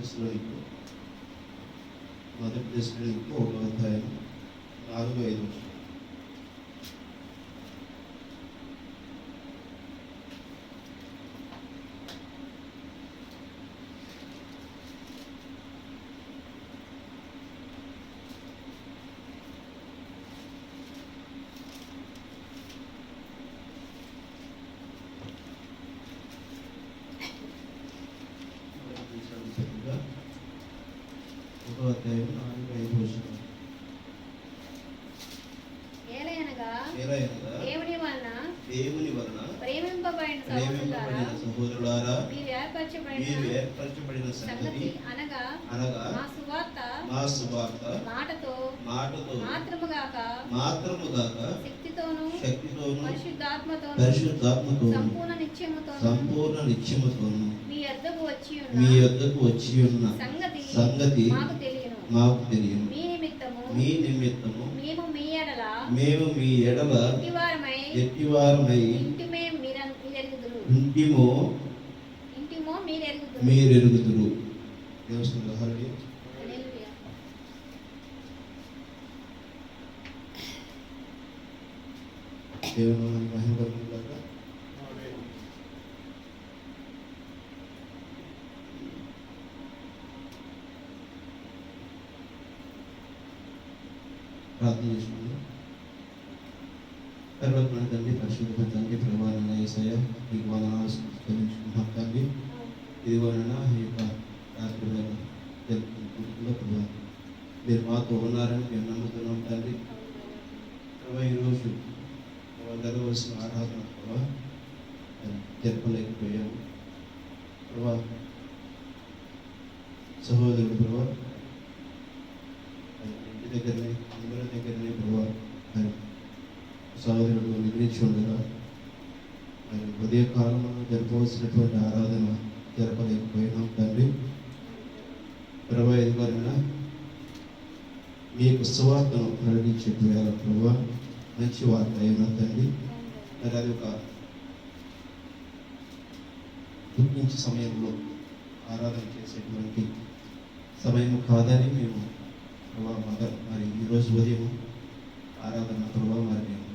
తెస్సలోనికీ మొదటి తెస్సలోనికీ 1వ అధ్యాయం 4-5 వచనాలు. దేవుని వలన ప్రేమింపబడిన సహోదరులారా, మీరు ఏర్పరచబడిన సంగతి అనగా మా సువార్త మాటతో మాత్రముగాక శక్తితోను పరిశుద్ధాత్మతోను సంపూర్ణ నిత్యముతోను మీ యొద్దకు వచ్చి ఉన్న సంగతి మాకు తెలియను. మీ నిమిత్తము మేము మీ ఎడల ఎట్టివారమై ఇంటిమో మీరెరుగుదురు. దేవుని మహిమ కలుగుగాక. ప్రార్థన చేసుకుందాం. పరలోకమైన తండ్రి, పరిశుద్ధ తండ్రి, ప్రభువైన యేసయ్య, మీకు వందనాలు చెల్లించుకుంటున్నాం తండ్రి. ఇదిగోనైనా ఈ యొక్క రాత్రి వేళ జరుపుకుంటున్న ప్రభు, మీరు మాతో ఉన్నారని మేము నమ్ముతున్నాం తండ్రి. ప్రభు, ఈరోజు జరగవలసిన ఆరాధన ప్రభు జరపలేకపోయాము ప్రభు. సహోదరుడు ప్రభు ఇంటి దగ్గరనే అందరి దగ్గరనే ప్రభు సహోదరుడు నిద్రించి ఉండగా మరి ఉదయకాలంలో జరపవలసినటువంటి ఆరాధన జరపలేకపోయినాం తండ్రి. ప్రభు, ఎదుగురైనా మీకు సువార్తను ప్రకటించే ప్రభు, మంచి వార్త అయినా తండ్రి. మరి అది ఒక గుర్తించే సమయంలో ఆరాధన చేసేటువంటి సమయం కాదని మేము ప్రభావ మరి ఈరోజు ఉదయం ఆరాధన ప్రభావ మరి మేము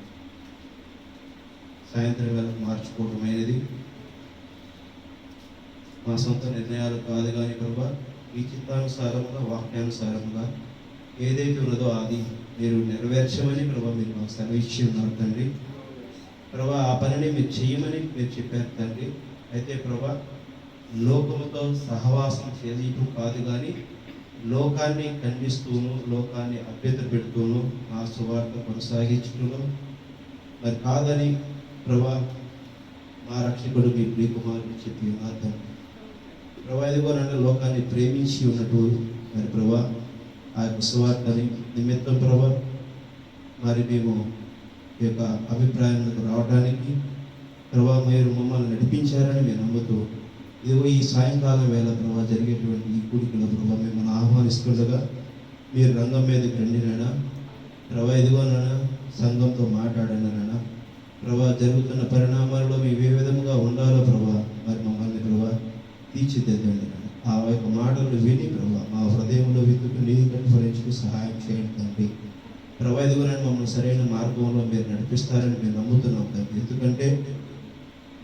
సాయంత్రం వేళకు మార్చుకోవడం అనేది మా సొంత నిర్ణయాలు కాదు కానీ ప్రభా, మీ చిత్తానుసారంగా వాక్యానుసారంగా ఏదైతే ఉన్నదో అది మీరు నెరవేర్చమని ప్రభా మీరు మాకు సెలవిచ్చి ఉన్నారు తండ్రి. ప్రభా, ఆ పనిని మీరు చేయమని మీరు చెప్పారు తండ్రి. అయితే ప్రభా, లోకముతో సహవాసం చేయటం కాదు కానీ లోకాన్ని ఖండిస్తూను లోకాన్ని అభ్యత పెడుతూను ఆ సువార్త కొనసాగించడంలో మరి కాదని ప్రభా మా రక్షకుడు మీ ప్రియకుమారుడు చెప్పి ఉన్నారు తండ్రి. ప్రభా, ఇదిగోనంటే లోకాన్ని ప్రేమించి ఉన్నట్టు మరి ప్రభా ఆ యొక్క సువార్తని నిమిత్తం ప్రభా మరి మేము ఈ యొక్క అభిప్రాయాలకు రావడానికి ప్రభా మీరు మమ్మల్ని నడిపించారని మేము నమ్ముతూ ఇదిగో ఈ సాయంకాలం వేళ ప్రభా జరిగేటువంటి ఈ కూడికల ప్రభా మిమ్మల్ని ఆహ్వానిస్తుండగా మీరు రంగం మీదకి రండినైనా ప్రభా, ఇదిగోనైనా సంఘంతో మాట్లాడినైనా ప్రభా జరుగుతున్న పరిణామాల్లో మేము ఏ విధంగా ఉండాలో ప్రభా మరి మమ్మల్ని ప్రభా తీర్చిదిద్దండి. ఆ యొక్క మాటలు విని ప్రభా మా హృదయంలో విత్తుకు నీతి కనుపరించుకు సహాయం చేయండి తండ్రి. ప్రభా, ఇదిగోనైనా మమ్మల్ని సరైన మార్గంలో మీరు నడిపిస్తారని మేము నమ్ముతున్నాం తండ్రి. ఎందుకంటే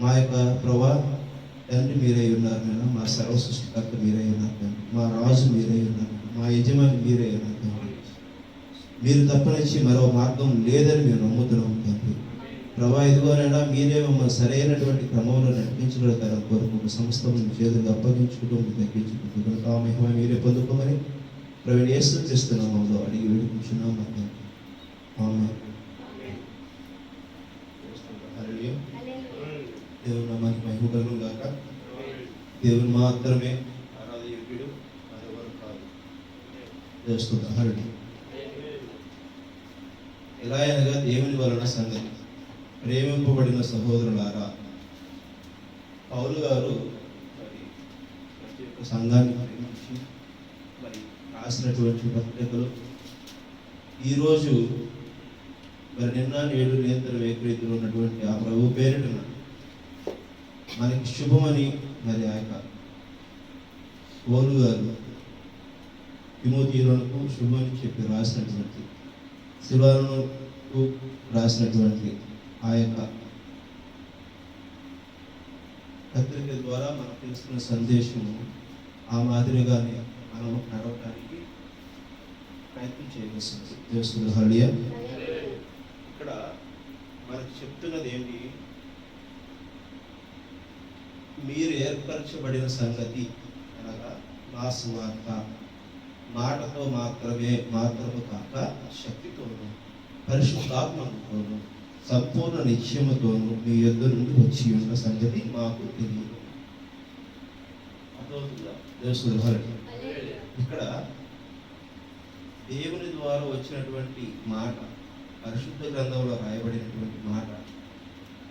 మా యొక్క ప్రభా తండ్రి మీరై ఉన్నారు నేను, మా సర్వ సృష్టికర్త మీరై ఉన్నారు తండ్రి, మా రాజు మీరై ఉన్నారు, మా యజమాని మీరై ఉన్నారు తండ్రి. మీరు తప్పనిచ్చి మరో మార్గం లేదని మేము నమ్ముతున్నాం తండ్రి. ప్రభా, ఇదిగోనైనా మీరే మమ్మల్ని సరైనటువంటి క్రమంలో నడిపించగలుగుతారని కోరుకుంటూ సంస్థను చేతులు అప్పగించుకుంటూ మీరు తగ్గించుకుంటూ ఆ మహిమ మీరే పొందుకోమని ప్రవీణ యేసు చేస్తున్నామంలో అడిగి వేడుకుంటున్నాం తండ్రి. ఆమేన్. దేవుని నామానికి మహిమ కలుగుగాక. దేవుని మాత్రమే ఆరాధయోగ్యుడు, మరెవరు కాదు. చేస్తున్నా హరి ఎలా అనగా దేవుని వలన సంగతి ప్రేమింపబడిన సహోదరులారా, పౌలు గారు మరి ప్రతి ఒక్క సంఘాన్ని ప్రేమించి మరి రాసినటువంటి పత్రికలు ఈరోజు మరి నిన్న నేడు నిరంతరం ఏకరీతిలో ఉన్నటువంటి ఆ ప్రభు పేరిట మనకి శుభమని మరి ఆ యొక్క పౌలు గారు తిమోతియులకు శుభమని చెప్పి రాసినటువంటి, సిల్వానుకు రాసినటువంటి ఆ యొక్క పత్రిక ద్వారా మనం తెలుసుకున్న సందేశము ఆ మాదిరిగానే మనం నడవడానికి ప్రయత్నం చేయవలసింది. తెలుస్తుంది హల్లెలూయా. ఇక్కడ మనకు చెప్తున్నది ఏంటి? మీరు ఏర్పరచబడిన సంగతి అనగా మా సువార్త మాటతో మాత్రము కాక శక్తితోను పరిశుద్ధాత్మతోను సంపూర్ణ నిశ్చయముతోను మీ యొద్ద నుండి వచ్చి ఉన్న సంగతి మాకు తెలియదు. అర్థమవుతుందా? ఇక్కడ దేవుని ద్వారా వచ్చినటువంటి మాట, పరిశుద్ధ గ్రంథంలో రాయబడినటువంటి మాట,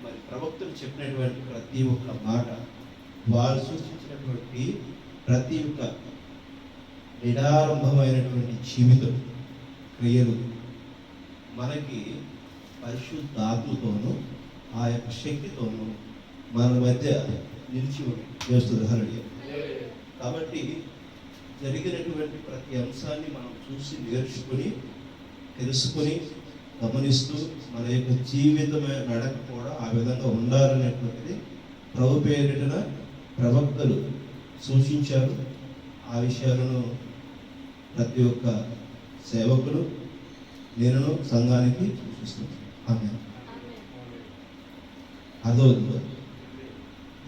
మరి ప్రవక్తలు చెప్పినటువంటి ప్రతి ఒక్క మాట, వారు సూచించినటువంటి ప్రతి ఒక్క నిరారంభమైనటువంటి జీవితం క్రియలు మనకి పరిశుద్ధాత్మతోనూ ఆ యొక్క శక్తితోనూ మన మధ్య నిలిచి చేస్తుంది. హల్లెలూయా. కాబట్టి జరిగినటువంటి ప్రతి అంశాన్ని మనం చూసి నేర్చుకుని తెలుసుకుని గమనిస్తూ మన యొక్క జీవితం నడక కూడా ఆ విధంగా ఉండాలనేటువంటిది ప్రభు పేరిట ప్రవక్తలు సూచించారు. ఆ విషయాలను ప్రతి ఒక్క సేవకులు నేను సంఘానికి సూచిస్తున్నాను. ఆమేన్. అర్థమవుతుందా?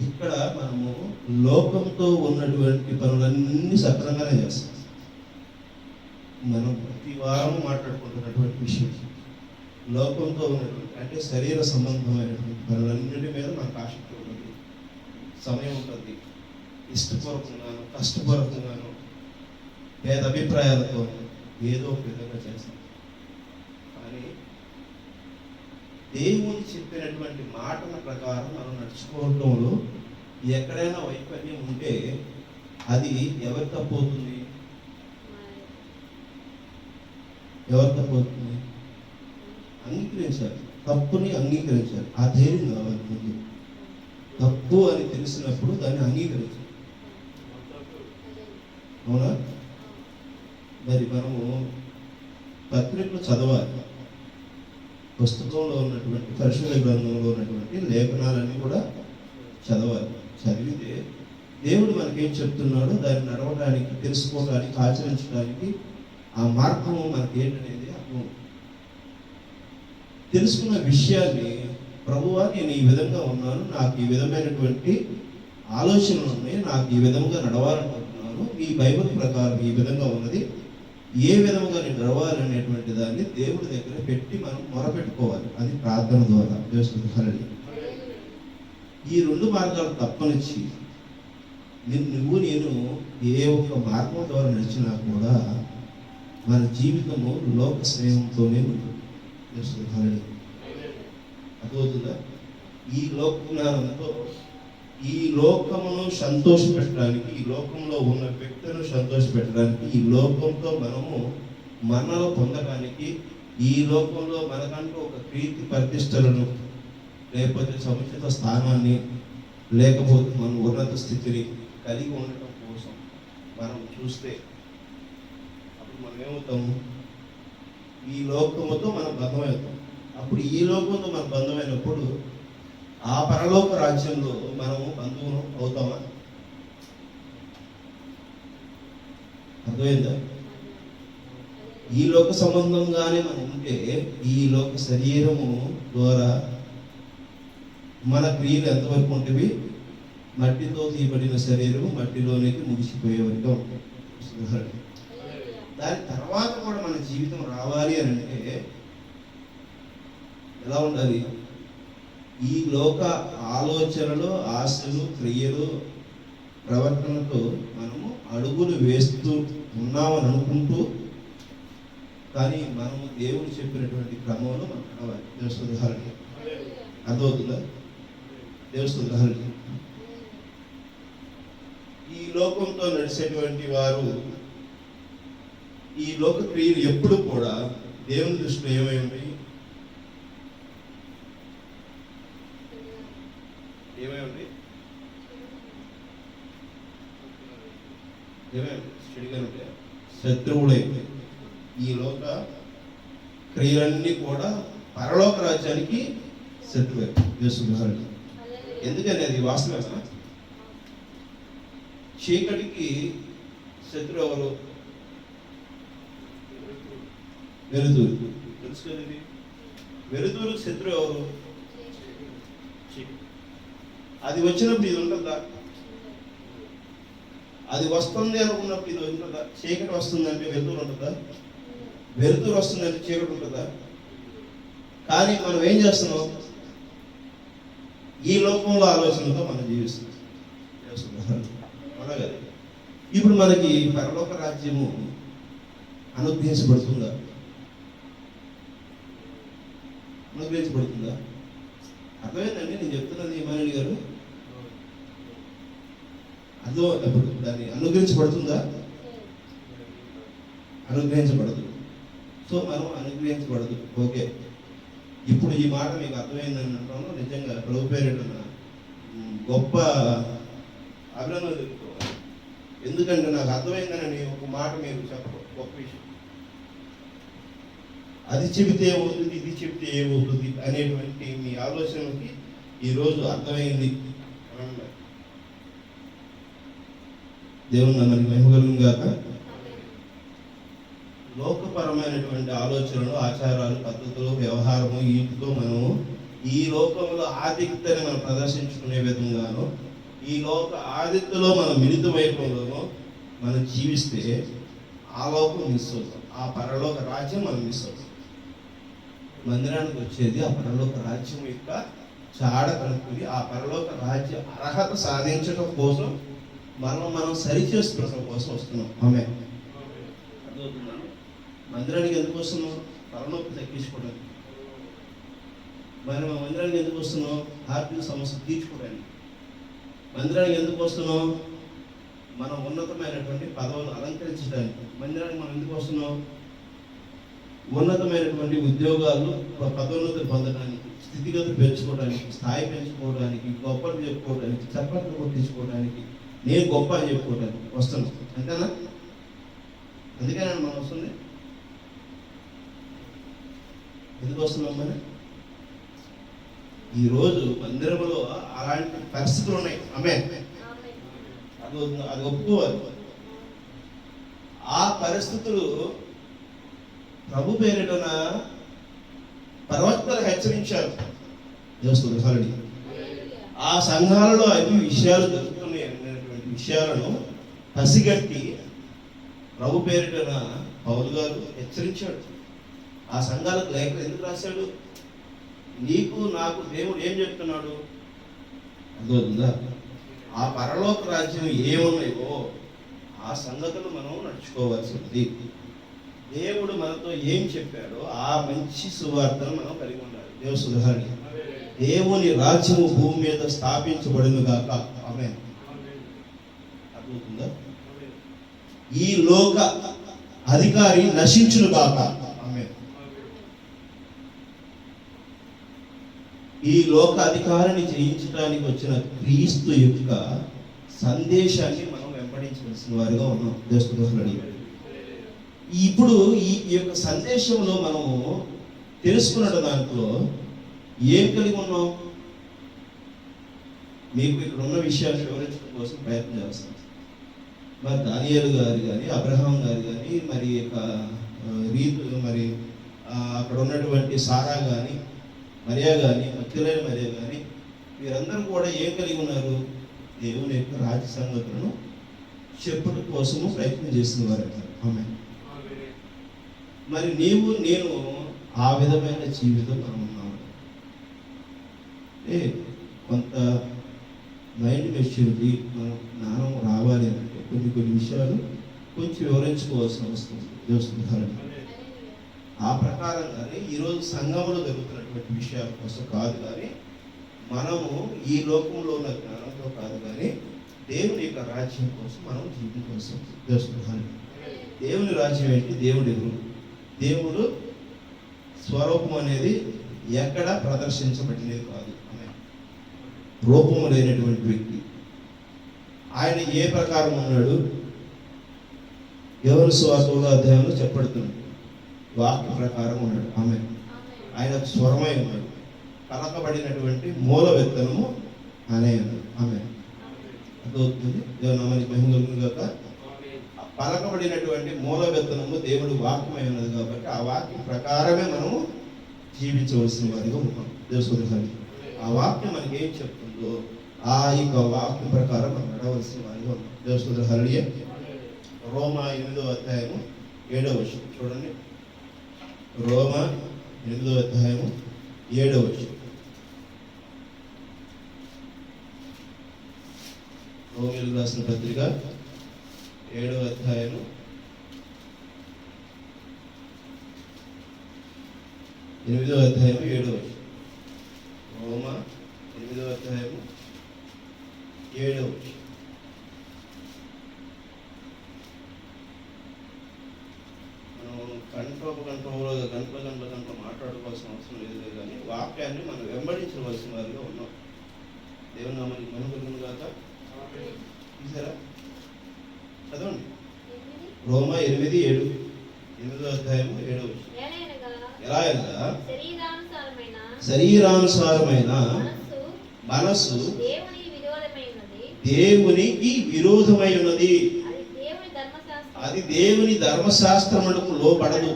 ఇక్కడ మనము లోకంతో ఉన్నటువంటి పనులన్నీ సక్రమంగానే చేస్తాం. మనం ప్రతి వారం మాట్లాడుకుంటున్నటువంటి విషయం లోకంతో ఉన్నటువంటి అంటే శరీర సంబంధమైనటువంటి పనులన్నింటి మీద మనకు ఆసక్తి ఉంటుంది, సమయం ఉంటుంది. ఇష్టపూర్వకంగాను కష్టపూర్వకంగాను పేద అభిప్రాయాలతో ఏదో ఒక విధంగా చేస్తాం. కానీ దేవుని చెప్పినటువంటి మాటల ప్రకారం మనం నడుచుకోవడంలో ఎక్కడైనా వైఫల్యం ఉంటే అది ఎవరు తప్పవుతుంది? ఎవరు తప్పవుతుంది? అంగీకరించాలి. తప్పుని అంగీకరించాలి. ఆ ధైర్యం కావాలి. ముందు తప్పు అని తెలిసినప్పుడు దాన్ని అంగీకరించాలి. అవునా? మరి మనము పత్రికలు చదవాలి. పుస్తకంలో ఉన్నటువంటి పరిశుద్ధ గ్రంథంలో ఉన్నటువంటి లేఖనాలన్నీ కూడా చదవాలి. చదివితే దేవుడు మనకేం చెప్తున్నాడో దాన్ని నడవడానికి, తెలుసుకోవడానికి, ఆచరించడానికి ఆ మార్గము మనకి ఏంటనేది అర్థం. తెలుసుకున్న విషయాన్ని ప్రభువా నేను ఈ విధంగా ఉన్నాను, నాకు ఈ విధమైనటువంటి ఆలోచనలు ఉన్నాయి, నాకు ఈ విధంగా నడవాలనుకుంటున్నాను, ఈ బైబిల్ ప్రకారం ఈ విధంగా ఉన్నది, ఏ విధంగా నేను నడవాలనేటువంటి దాన్ని దేవుడి దగ్గర పెట్టి మనం మొరపెట్టుకోవాలి. అది ప్రార్థన ద్వారా. హల్లెలూయా. ఈ రెండు మార్గాలు తప్పనిచ్చి నువ్వు నేను ఏ ఒక్క మార్గం ద్వారా నడిచినా కూడా మన జీవితము లోక స్నేహంతోనే ఉంటుంది. హల్లెలూయా. అర్థమవుతుందా? ఈ లోక జ్ఞానంతో ఈ లోకమును సంతోషపెట్టడానికి, ఈ లోకంలో ఉన్న వ్యక్తులను సంతోషపెట్టడానికి, ఈ లోకంతో మనము మన్నలు పొందడానికి, ఈ లోకంలో మనకంటూ ఒక కీర్తి ప్రతిష్టలను, లేకపోతే సముచిత స్థానాన్ని, లేకపోతే మన ఉన్నత స్థితిని కలిగి ఉండటం కోసం మనం చూస్తే అప్పుడు మనం ఏమవుతాము? ఈ లోకముతో మనం బంధమవుతాం. అప్పుడు ఈ లోకంతో మనం బంధమైనప్పుడు ఆ పరలోక రాజ్యంలో మనము బంధువులు అవుతామా? అర్థమైందా? ఈ లోక సంబంధంగానే మనం ఉంటే ఈ లోక శరీరము ద్వారా మన క్రియలు ఎంతవరకు ఉంటవి? మట్టితో తీయబడిన శరీరము మట్టిలోనికి ముగిసిపోయే వరకు ఉంటుంది. దాని తర్వాత కూడా మన జీవితం రావాలి అని అంటే ఎలా ఉండాలి? ఈ లోక ఆలోచనలు, ఆశలు, క్రియలు, ప్రవర్తనతో మనము అడుగులు వేస్తూ ఉన్నామని అనుకుంటూ, కానీ మనము దేవుడు చెప్పినటువంటి క్రమంలో మనం నడవాలి. దేవుని హల్లెలూయా. అర్థమవుతుందా? దేవుని హల్లెలూయా. ఈ లోకంతో నడిచేటువంటి వారు ఈ లోక క్రియలు ఎప్పుడు కూడా దేవుని దృష్టిలో ఏమై ఉన్నాయి? ఏమై ఉంది? చెడుగా శత్రువులైపోయి ఈ లోక క్రియలన్నీ కూడా పరలోక రాజ్యానికి శత్రువే. ఎందుకని అది వాస్తవమా? చీకటికి శత్రువు ఎవరు? వెలుతురు. తెలుసు కదా ఇది. వెలుతురు శత్రువు ఎవరు? అది వచ్చినప్పుడు ఇది ఉంటుందా? అది వస్తుంది అనుకున్నప్పుడు ఇది ఉంటుందా? చీకటి వస్తుందంటే వెలుతురు ఉంటుందా? వెలుతురు వస్తుందంటే చీకటి ఉంటుందా? కానీ మనం ఏం చేస్తున్నాం? ఈ లోకంలో ఆలోచనతో మనం జీవిస్తున్నాం. అలాగే ఇప్పుడు మనకి పరలోక రాజ్యము అనుగ్రహించబడుతుందా? అనుగ్రహించబడుతుందా? అర్థమైందండి నేను చెప్తున్నది ఇమానుయేల్ గారు? అర్థం అప్పుడు దాన్ని అనుగ్రహించబడుతుందా? అనుగ్రహించబడదు. సో మనం అనుగ్రహించబడదు. ఓకే, ఇప్పుడు ఈ మాట మీకు అర్థమైందని అంటాను. నిజంగా ప్రభు పేరిట గొప్ప అభినందన తెలుపుకోవాలి. ఎందుకంటే నాకు అర్థమైందని ఒక మాట మీరు చెప్పడం గొప్ప విషయం. అది చెబితే ఏమవుతుంది, ఇది చెబితే ఏమవుతుంది అనేటువంటి మీ ఆలోచనకి ఈరోజు అర్థమైంది. దేవుని మనకి మహిమగలుగును గాక. లోకపరమైనటువంటి ఆలోచనలు, ఆచారాలు, పద్ధతులు, వ్యవహారము వీటితో మనము ఈ లోకంలో ఆధిక్యతని మనం ప్రదర్శించుకునే విధంగాను, ఈ లోక ఆధిక్యతలో మనం మిళితమైపోవడము మనం జీవిస్తే ఆ లోకం మిస్ అవుతాం. ఆ పరలోక రాజ్యం మనం మిస్ అవుతాం. మందిరానికి వచ్చేది ఆ పరలోక రాజ్యం యొక్క చాడ కనుక్కొని ఆ పరలోక రాజ్య అర్హత సాధించడం కోసం మనం సరి చేసుకోవడం కోసం వస్తున్నాం. ఆమె అర్థమవుతున్నాను. మందిరానికి ఎందుకు వస్తున్నాం? తలనొప్పి తగ్గించుకోవడానికి. మనం మందిరానికి ఎందుకు వస్తున్నాం? ఆర్థిక సమస్య తీర్చుకోవడానికి. మందిరానికి ఎందుకు వస్తున్నాం? మనం ఉన్నతమైనటువంటి పదవులు అలంకరించడానికి. మందిరానికి మనం ఎందుకు వస్తున్నాం? ఉన్నతమైనటువంటి ఉద్యోగాలు, పదోన్నతులు పొందడానికి, స్థితిగతులు పెంచుకోవడానికి, స్థాయి పెంచుకోవడానికి, గొప్పలు చెప్పుకోవడానికి, చప్పట్లు కొట్టించుకోవడానికి, నేను గొప్ప అని చెప్పుకోవడానికి వస్తున్నాం. అంతేనా? అందుకేనా మనం వస్తుంది? ఎందుకు వస్తున్నాం? మరి ఈరోజు మందిరంలో అలాంటి పరిస్థితులు ఉన్నాయి. అది ఒప్పుకోవాలి. ఆ పరిస్థితులు ప్రభు పేరిటన ప్రవక్తలు హెచ్చరించారు. ఆ సంఘాలలో అవి విషయాలు జరుగుతున్నాయి అనేటువంటి విషయాలను పసిగట్టి ప్రభు పేరిటన పౌలు గారు హెచ్చరించాడు. ఆ సంఘాలకు లేఖలు ఎందుకు రాశాడు? నీకు నాకు దేవుడు ఏం చెప్తున్నాడు? అర్థమవుతుందా? ఆ పరలోక రాజ్యం ఏమున్నాయో ఆ సంగతులు మనం నడుచుకోవాల్సింది. దేవుడు మనతో ఏం చెప్పాడో ఆ మంచి సువార్తను మనం కలిగి ఉండాలి. దేవుని దేవుని రాజ్యము భూమి మీద స్థాపించబడును గాక. ఆమేన్. అర్థమవుతుందా? ఈ లోక అధికారి నశించును గాక. ఆమేన్. ఈ లోక అధికారిని జయించడానికి వచ్చిన క్రీస్తు యొక్క సందేశాన్ని మనం వెంబడించవలసిన వారిగా ఉన్నాం. దేవుని ఇప్పుడు ఈ యొక్క సందేశంలో మనము తెలుసుకున్న దాంట్లో ఏం కలిగి ఉన్నాం? మీకు ఇక్కడ ఉన్న విషయాలు వివరించడం కోసం ప్రయత్నం చేస్తాం. మరి దానియేలు గారు కానీ, అబ్రహాం గారు కానీ, మరి యొక్క రీతు, మరి అక్కడ ఉన్నటువంటి సారా కానీ, మరియా కానీ, మగ్దలేనే మరియా కానీ, వీరందరూ కూడా ఏం కలిగి ఉన్నారు? దేవుని యొక్క రాజ్య సంగతులను చెప్పడం కోసము ప్రయత్నం చేసిన వారు. ఆమె మరి నీవు నేను ఆ విధమైన జీవితం మనం ఉన్నాము. కొంత మైండ్ మెచ్యూరిటీ, మనం జ్ఞానం రావాలి అంటే కొన్ని విషయాలు కొంచెం వివరించుకోవాల్సిన అవసరం వస్తుంది. ఆ ప్రకారంగానే ఈరోజు సంఘంలో జరుగుతున్నటువంటి విషయాల కోసం కాదు, కానీ మనము ఈ లోకంలో ఉన్న జ్ఞానంతో కాదు, కానీ దేవుని యొక్క రాజ్యం కోసం మనం జీవించవలసి వస్తుంది. దేవుని రాజ్యం ఏంటి? దేవుడు ఎవరు? దేవుడు స్వరూపం అనేది ఎక్కడ ప్రదర్శించబడినది కాదు. రూపము లేనటువంటి వ్యక్తి. ఆయన ఏ ప్రకారం ఉన్నాడు? యోహాను సువార్త 1వ అధ్యాయంలో చెప్పబడుతున్నాడు. వాక్య ప్రకారం ఉన్నాడు. ఆమె ఆయన స్వరమై ఉన్నాడు. పలకబడినటువంటి మూల విత్తనము అనే ఉన్నాడు. ఆమె అర్థమవుతుంది. దేవుని నామానికి మహిమ కలుగును గాక. పలకబడినటువంటి మూల విత్తనము దేవుడు వాక్యమై ఉన్నది కాబట్టి ఆ వాక్యం ప్రకారమే మనము జీవించవలసిన వారిగా ఉన్నాం. దేవుని ఆ వాక్యం మనకి ఏం చెప్తుందో ఆ యొక్క వాక్యం ప్రకారం మనం నడవలసిన వారిగా ఉన్నాం. దేవుని హల్లెలూయా. రోమా 8వ అధ్యాయము 7వ వచనం చూడండి. రోమా 8వ అధ్యాయము 7వ వచనం. రోమీయులకు రాసిన పత్రిక 7వ అధ్యాయము 8వ అధ్యాయము 7వ వచనం. రోమా 8వ అధ్యాయము 7వ వచనం. గంటలో మాట్లాడుకోవాల్సిన అవసరం లేదు, కానీ వాక్యాన్ని మనం వెంబడించవలసిన వారిగా ఉన్నాం. దేవుని నామానికి మహిమ కలుగును గాక. చూసారా, చదవండి. రోమా 8:7, 8వ అధ్యాయము 7వ వచనం. ఎలా అనగా శరీరానుసారమైన మనస్సు దేవునికి విరోధమై ఉన్నది, అది దేవుని ధర్మశాస్త్రములకు లోబడదు,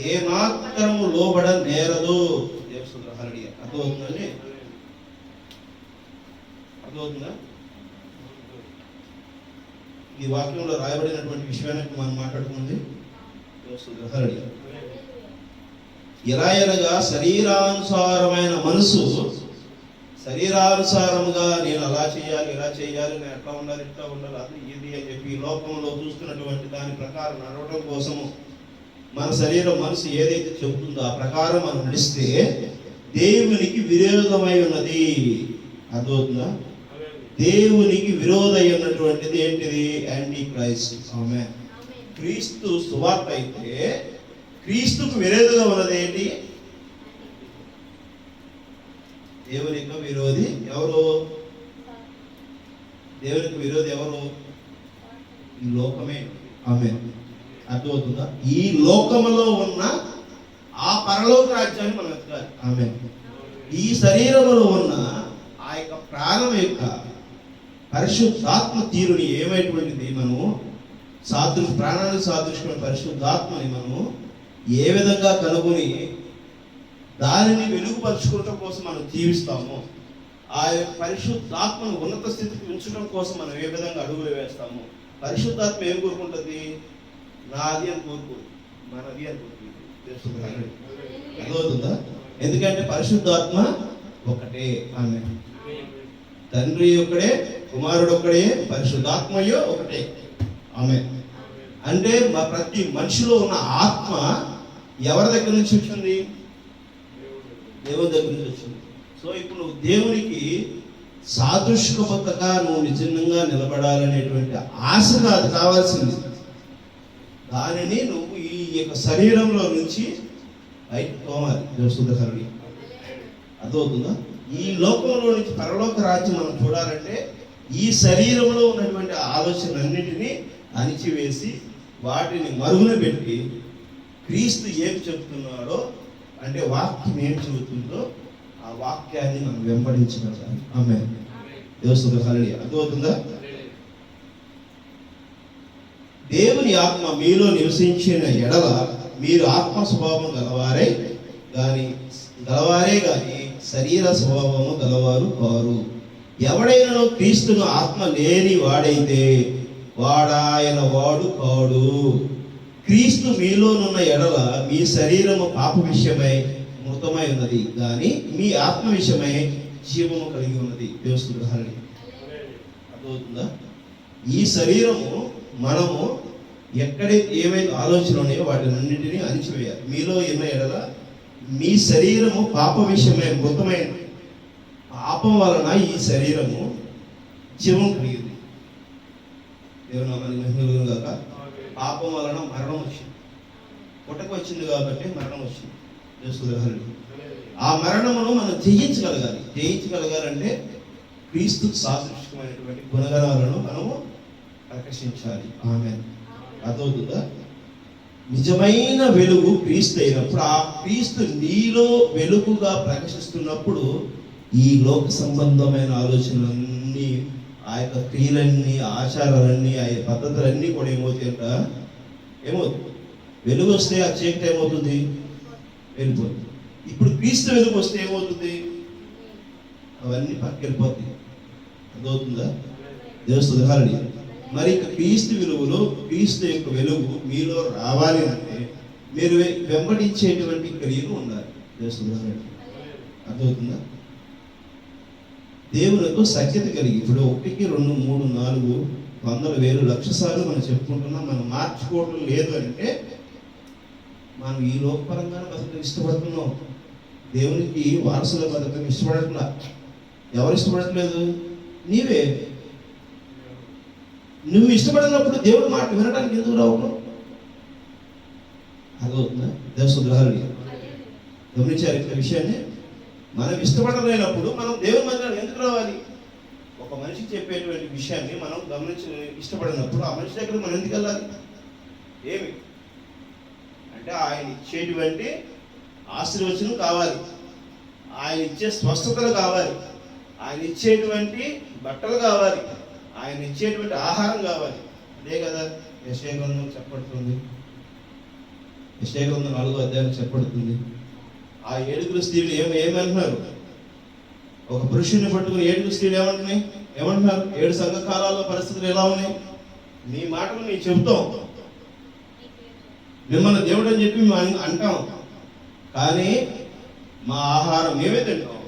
ఏ మాత్రము లోబడ నేరదు. అర్థమవుతుందండి? అర్థమవుతుందా? ఈ వాక్యంలో రాయబడినటువంటి విషయానికి మనం మాట్లాడుకుంది. ఎలా అనగా శరీరానుసారమైన మనసు, శరీరానుసారముగా నేను అలా చేయాలి, ఇలా చేయాలి, నేను ఎట్లా ఉండాలి, ఇట్లా ఉండాలి, అది ఇది అని చెప్పి ఈ లోకంలో చూస్తున్నటువంటి దాని ప్రకారం నడవడం కోసము మన శరీరం మనసు ఏదైతే చెబుతుందో ఆ ప్రకారం మనం నడిస్తే దేవునికి విరోధమై ఉన్నది. అర్థమవుతుందా? దేవునికి విరోధమై ఉన్నటువంటిది ఏంటిది? Antichrist. ఆమేన్. క్రీస్తు సువార్త అయితే క్రీస్తుకు విరోధంగా ఉన్నది ఏంటి? దేవునికి విరోధి ఎవరు? దేవునికి విరోధి ఎవరు? ఈ లోకమే. ఆమేన్. అర్థమవుతుందా? ఈ లోకములో ఉన్న ఆ పరలోక రాజ్యాన్ని మనం ఎత్తాలి. ఆమేన్. ఈ శరీరములో ఉన్న ఆ యొక్క ప్రాణం యొక్క పరిశుద్ధాత్మ తీరుని ఏమైనటువంటిది మనము ప్రాణానికి సాదృశ్యమైన పరిశుద్ధాత్మని మనము ఏ విధంగా కనుగొని దానిని వెలుగుపరచుకోవటం కోసం మనం జీవిస్తాము, ఆ యొక్క పరిశుద్ధాత్మను ఉన్నత స్థితికి ఉంచడం కోసం మనం ఏ విధంగా అడుగులు వేస్తాము. పరిశుద్ధాత్మ ఏం కోరుకుంటుంది? నాది అని కోరుకోదు, మనది అని కోరుకుంటుంది. అర్థమవుతుందా? ఎందుకంటే పరిశుద్ధాత్మ ఒకటే. ఆమె తండ్రి ఒక్కడే, కుమారుడు ఒక్కడే, పరిశుద్ధాత్మయో ఒకటే. ఆమె అంటే ప్రతి మనిషిలో ఉన్న ఆత్మ ఎవరి దగ్గర నుంచి వచ్చింది? దేవుని దగ్గర నుంచి వచ్చింది. సో ఇప్పుడు నువ్వు దేవునికి సాదృశ్యబద్ధంగా నువ్వు నిజంగా నిలబడాలనేటువంటి ఆశ కాదు కావాల్సింది. దానిని నువ్వు ఈ యొక్క శరీరంలో నుంచి బయటకు తోమాలి. దేవుని అర్థమవుతుందా? ఈ లోకంలో నుంచి పరలోక రాజ్యం మనం చూడాలంటే ఈ శరీరంలో ఉన్నటువంటి ఆలోచనలన్నింటినీ అణిచివేసి వాటిని మరుగున పెట్టి క్రీస్తు ఏం చెప్తున్నాడో, అంటే వాక్యం ఏం చెబుతుందో ఆ వాక్యాన్ని మనం వెంబడించగలగాలి. ఆమేన్. దేవుని హల్లెలూయా. అర్థమవుతుందా? దేవుని ఆత్మ మీలో నివసించిన ఎడల మీరు ఆత్మ స్వభావం గలవారే గాని శరీర స్వభావము గలవారు కారు. ఎవడైనా క్రీస్తును ఆత్మ లేని వాడైతే వాడాయన వాడు కాడు. క్రీస్తు మీలోనున్న ఎడల మీ శరీరము పాప విషయమై మృతమై ఉన్నది, కానీ మీ ఆత్మ విషయమై జీవము కలిగి ఉన్నది. దేవుని హల్లెలూయా. అర్థమవుతుందా? ఈ శరీరము మనము ఎక్కడైతే ఏమైతే ఆలోచనలు ఉన్నాయో వాటినన్నింటినీ అణిచివేయాలి. మీలో ఉన్న ఎడల మీ శరీరము పాప విషయమై మృతమైన పాపం వలన ఈ శరీరము జీవం కలిగింది. దేవుని నామానికి మహిమ కలుగును గాక. పాపం వలన మరణం వచ్చింది, పుట్టక వచ్చింది కాబట్టి మరణం వచ్చింది. ఆ మరణమును మనం జయించగలగాలి. జయించగలగాలంటే క్రీస్తుకు సాదృశ్యమైనటువంటి గుణగణాలను మనము ప్రకటించాలి. ఆమేన్. అర్థమవుతుందా? నిజమైన వెలుగు క్రీస్తు అయినప్పుడు, ఆ క్రీస్తు నీలో వెలుగుగా ప్రకాశిస్తున్నప్పుడు ఈ లోక సంబంధమైన ఆలోచనలన్నీ, ఆ యొక్క క్రియలన్నీ, ఆచారాలన్నీ, ఆ పద్ధతులన్నీ కూడా ఏమవుతాయంట? ఏమవుతుంది? వెలుగు వస్తే ఆ చీకటి ఏమవుతుంది? వెళ్ళిపోతుంది. ఇప్పుడు క్రీస్తు వెలుగు వస్తే ఏమవుతుంది? అవన్నీ పక్కకి వెళ్ళిపోతాయి. అర్థమవుతుందా? దేవస్థానాలు. మరి క్రీస్తు విలువలు, క్రీస్తు యొక్క వెలుగు మీలో రావాలి అంటే మీరు వెంబడించేటువంటి క్రియలు ఉండాలి. దేవస్థానాలు. అర్థమవుతుందా? దేవులకు సఖ్యత కలిగి, ఇప్పుడు 1, 2, 3, 4 వందల వేలు లక్ష సార్లు మనం చెప్పుకుంటున్నాం, మనం మార్చుకోవడం లేదు అంటే మనం ఈ లోకపరంగానే బతకడం ఇష్టపడుతున్నాం. దేవునికి వారసుల బతకడం ఇష్టపడట్లా. ఎవరు ఇష్టపడట్లేదు? నీవే. నువ్వు ఇష్టపడినప్పుడు దేవుడి మాట వినడానికి ఎందుకు రావడం? అదవుతుందా? దేవసుద్రహాలు గమనించారు ఇక్కడ విషయాన్ని. మనం ఇష్టపడలేనప్పుడు మనం దేవుని మందిరానికి ఎందుకు రావాలి? ఒక మనిషి చెప్పేటువంటి విషయాన్ని మనం గమనించి ఇష్టపడినప్పుడు ఆ మనిషి దగ్గర మనం ఎందుకు వెళ్ళాలి? ఏమి అంటే ఆయన ఇచ్చేటువంటి ఆశీర్వచనం కావాలి, ఆయన ఇచ్చే స్వస్థతలు కావాలి, ఆయన ఇచ్చేటువంటి బట్టలు కావాలి, ఆయన ఇచ్చేటువంటి ఆహారం కావాలి. అదే కదా యెషయా గ్రంథం చెప్పబడుతుంది. యెషయా గ్రంథం 4వ అధ్యాయం చెప్పబడుతుంది. ఆ 7 స్త్రీలు ఏమంటున్నారు? ఒక పురుషుని పట్టుకుని 7 స్త్రీలు ఏమంటున్నారు? 7 సంఘ కాలాల్లో పరిస్థితులు ఎలా ఉన్నాయి? మీ మాటలు మేము చెబుతాం, మిమ్మల్ని దేవుడు అని చెప్పి మేము అంటాం, కానీ మా ఆహారం మేమే తింటాం,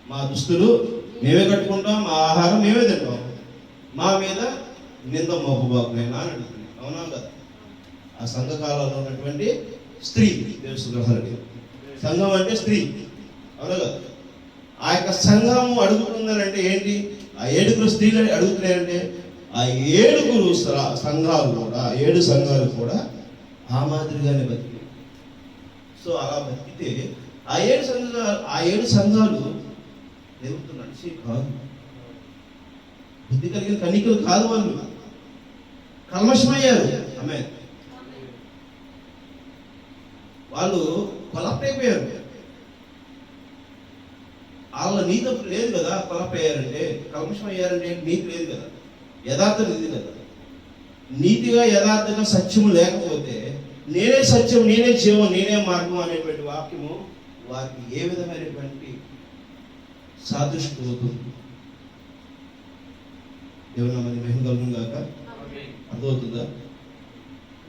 మా దుస్తులు మేమే కట్టుకుంటాం, మా ఆహారం మేమే తింటాం, మా మీద నింద మోపబాకునైనా అని అడుగుతుంది. అవునా కదా? ఆ సంఘకాలంలో ఉన్నటువంటి స్త్రీ దేవసుగ్రహాలు. సంఘం అంటే స్త్రీ, అవునా కదా? ఆ యొక్క సంఘము అడుగుతుందనంటే ఏంటి? ఆ 7 స్త్రీలు అడుగుతున్నాయంటే ఆ 7 సంఘాలు కూడా, 7 సంఘాలు కూడా ఆ మాదిరిగానే బతికి. సో అలా బతికితే ఆ 7 సంఘాలు దేవుడితో నడిచి కాదు, బుద్ధి కలిగిన కన్నికలు కాదు, వాళ్ళు కల్మషమయ్యారు. ఆమె వాళ్ళు కొలప్ట్ అయిపోయారు. వాళ్ళ నీతి లేదు కదా. కొలప్ట్ అయ్యారంటే, కల్మషం అయ్యారంటే నీతి లేదు కదా, యథార్థం ఇది కదా. నీతిగా యథార్థంగా సత్యము లేకపోతే నేనే సత్యం, నేనే జీవం, నేనే మార్గం అనేటువంటి వాక్యము వారికి ఏ విధమైనటువంటి సాదృష్టి అవుతుంది? దేవుని మంది మహిమ కలుగును గాక. అర్థమవుతుందా?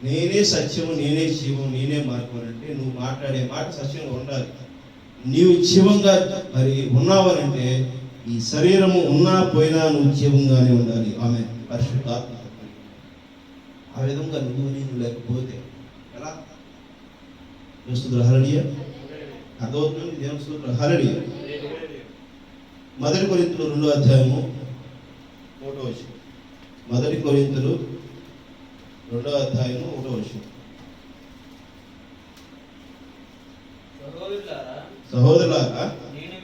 నేనే సత్యము, నేనే జీవం, నేనే మార్గం అంటే నువ్వు మాట్లాడే మాట సత్యంగా ఉండాలి. నీవు జీవంగా మరి ఉన్నావనంటే ఈ శరీరము ఉన్నా పోయినా నువ్వు జీవంగానే ఉండాలి. ఆమె పరిశుద్ధాత్మ. ఆ విధంగా నేను లేకపోతే ఎలా? స్తోత్రం హల్లెలూయా. అర్థమవుతుంది? దేవుని స్తోత్రం హల్లెలూయా. 1 కొరింథీయులు 2వ అధ్యాయము 1వ వచనం. 1 కొరింథీయులు 2వ అధ్యాయము 1వ వచనం. సహోదరులారా, నేను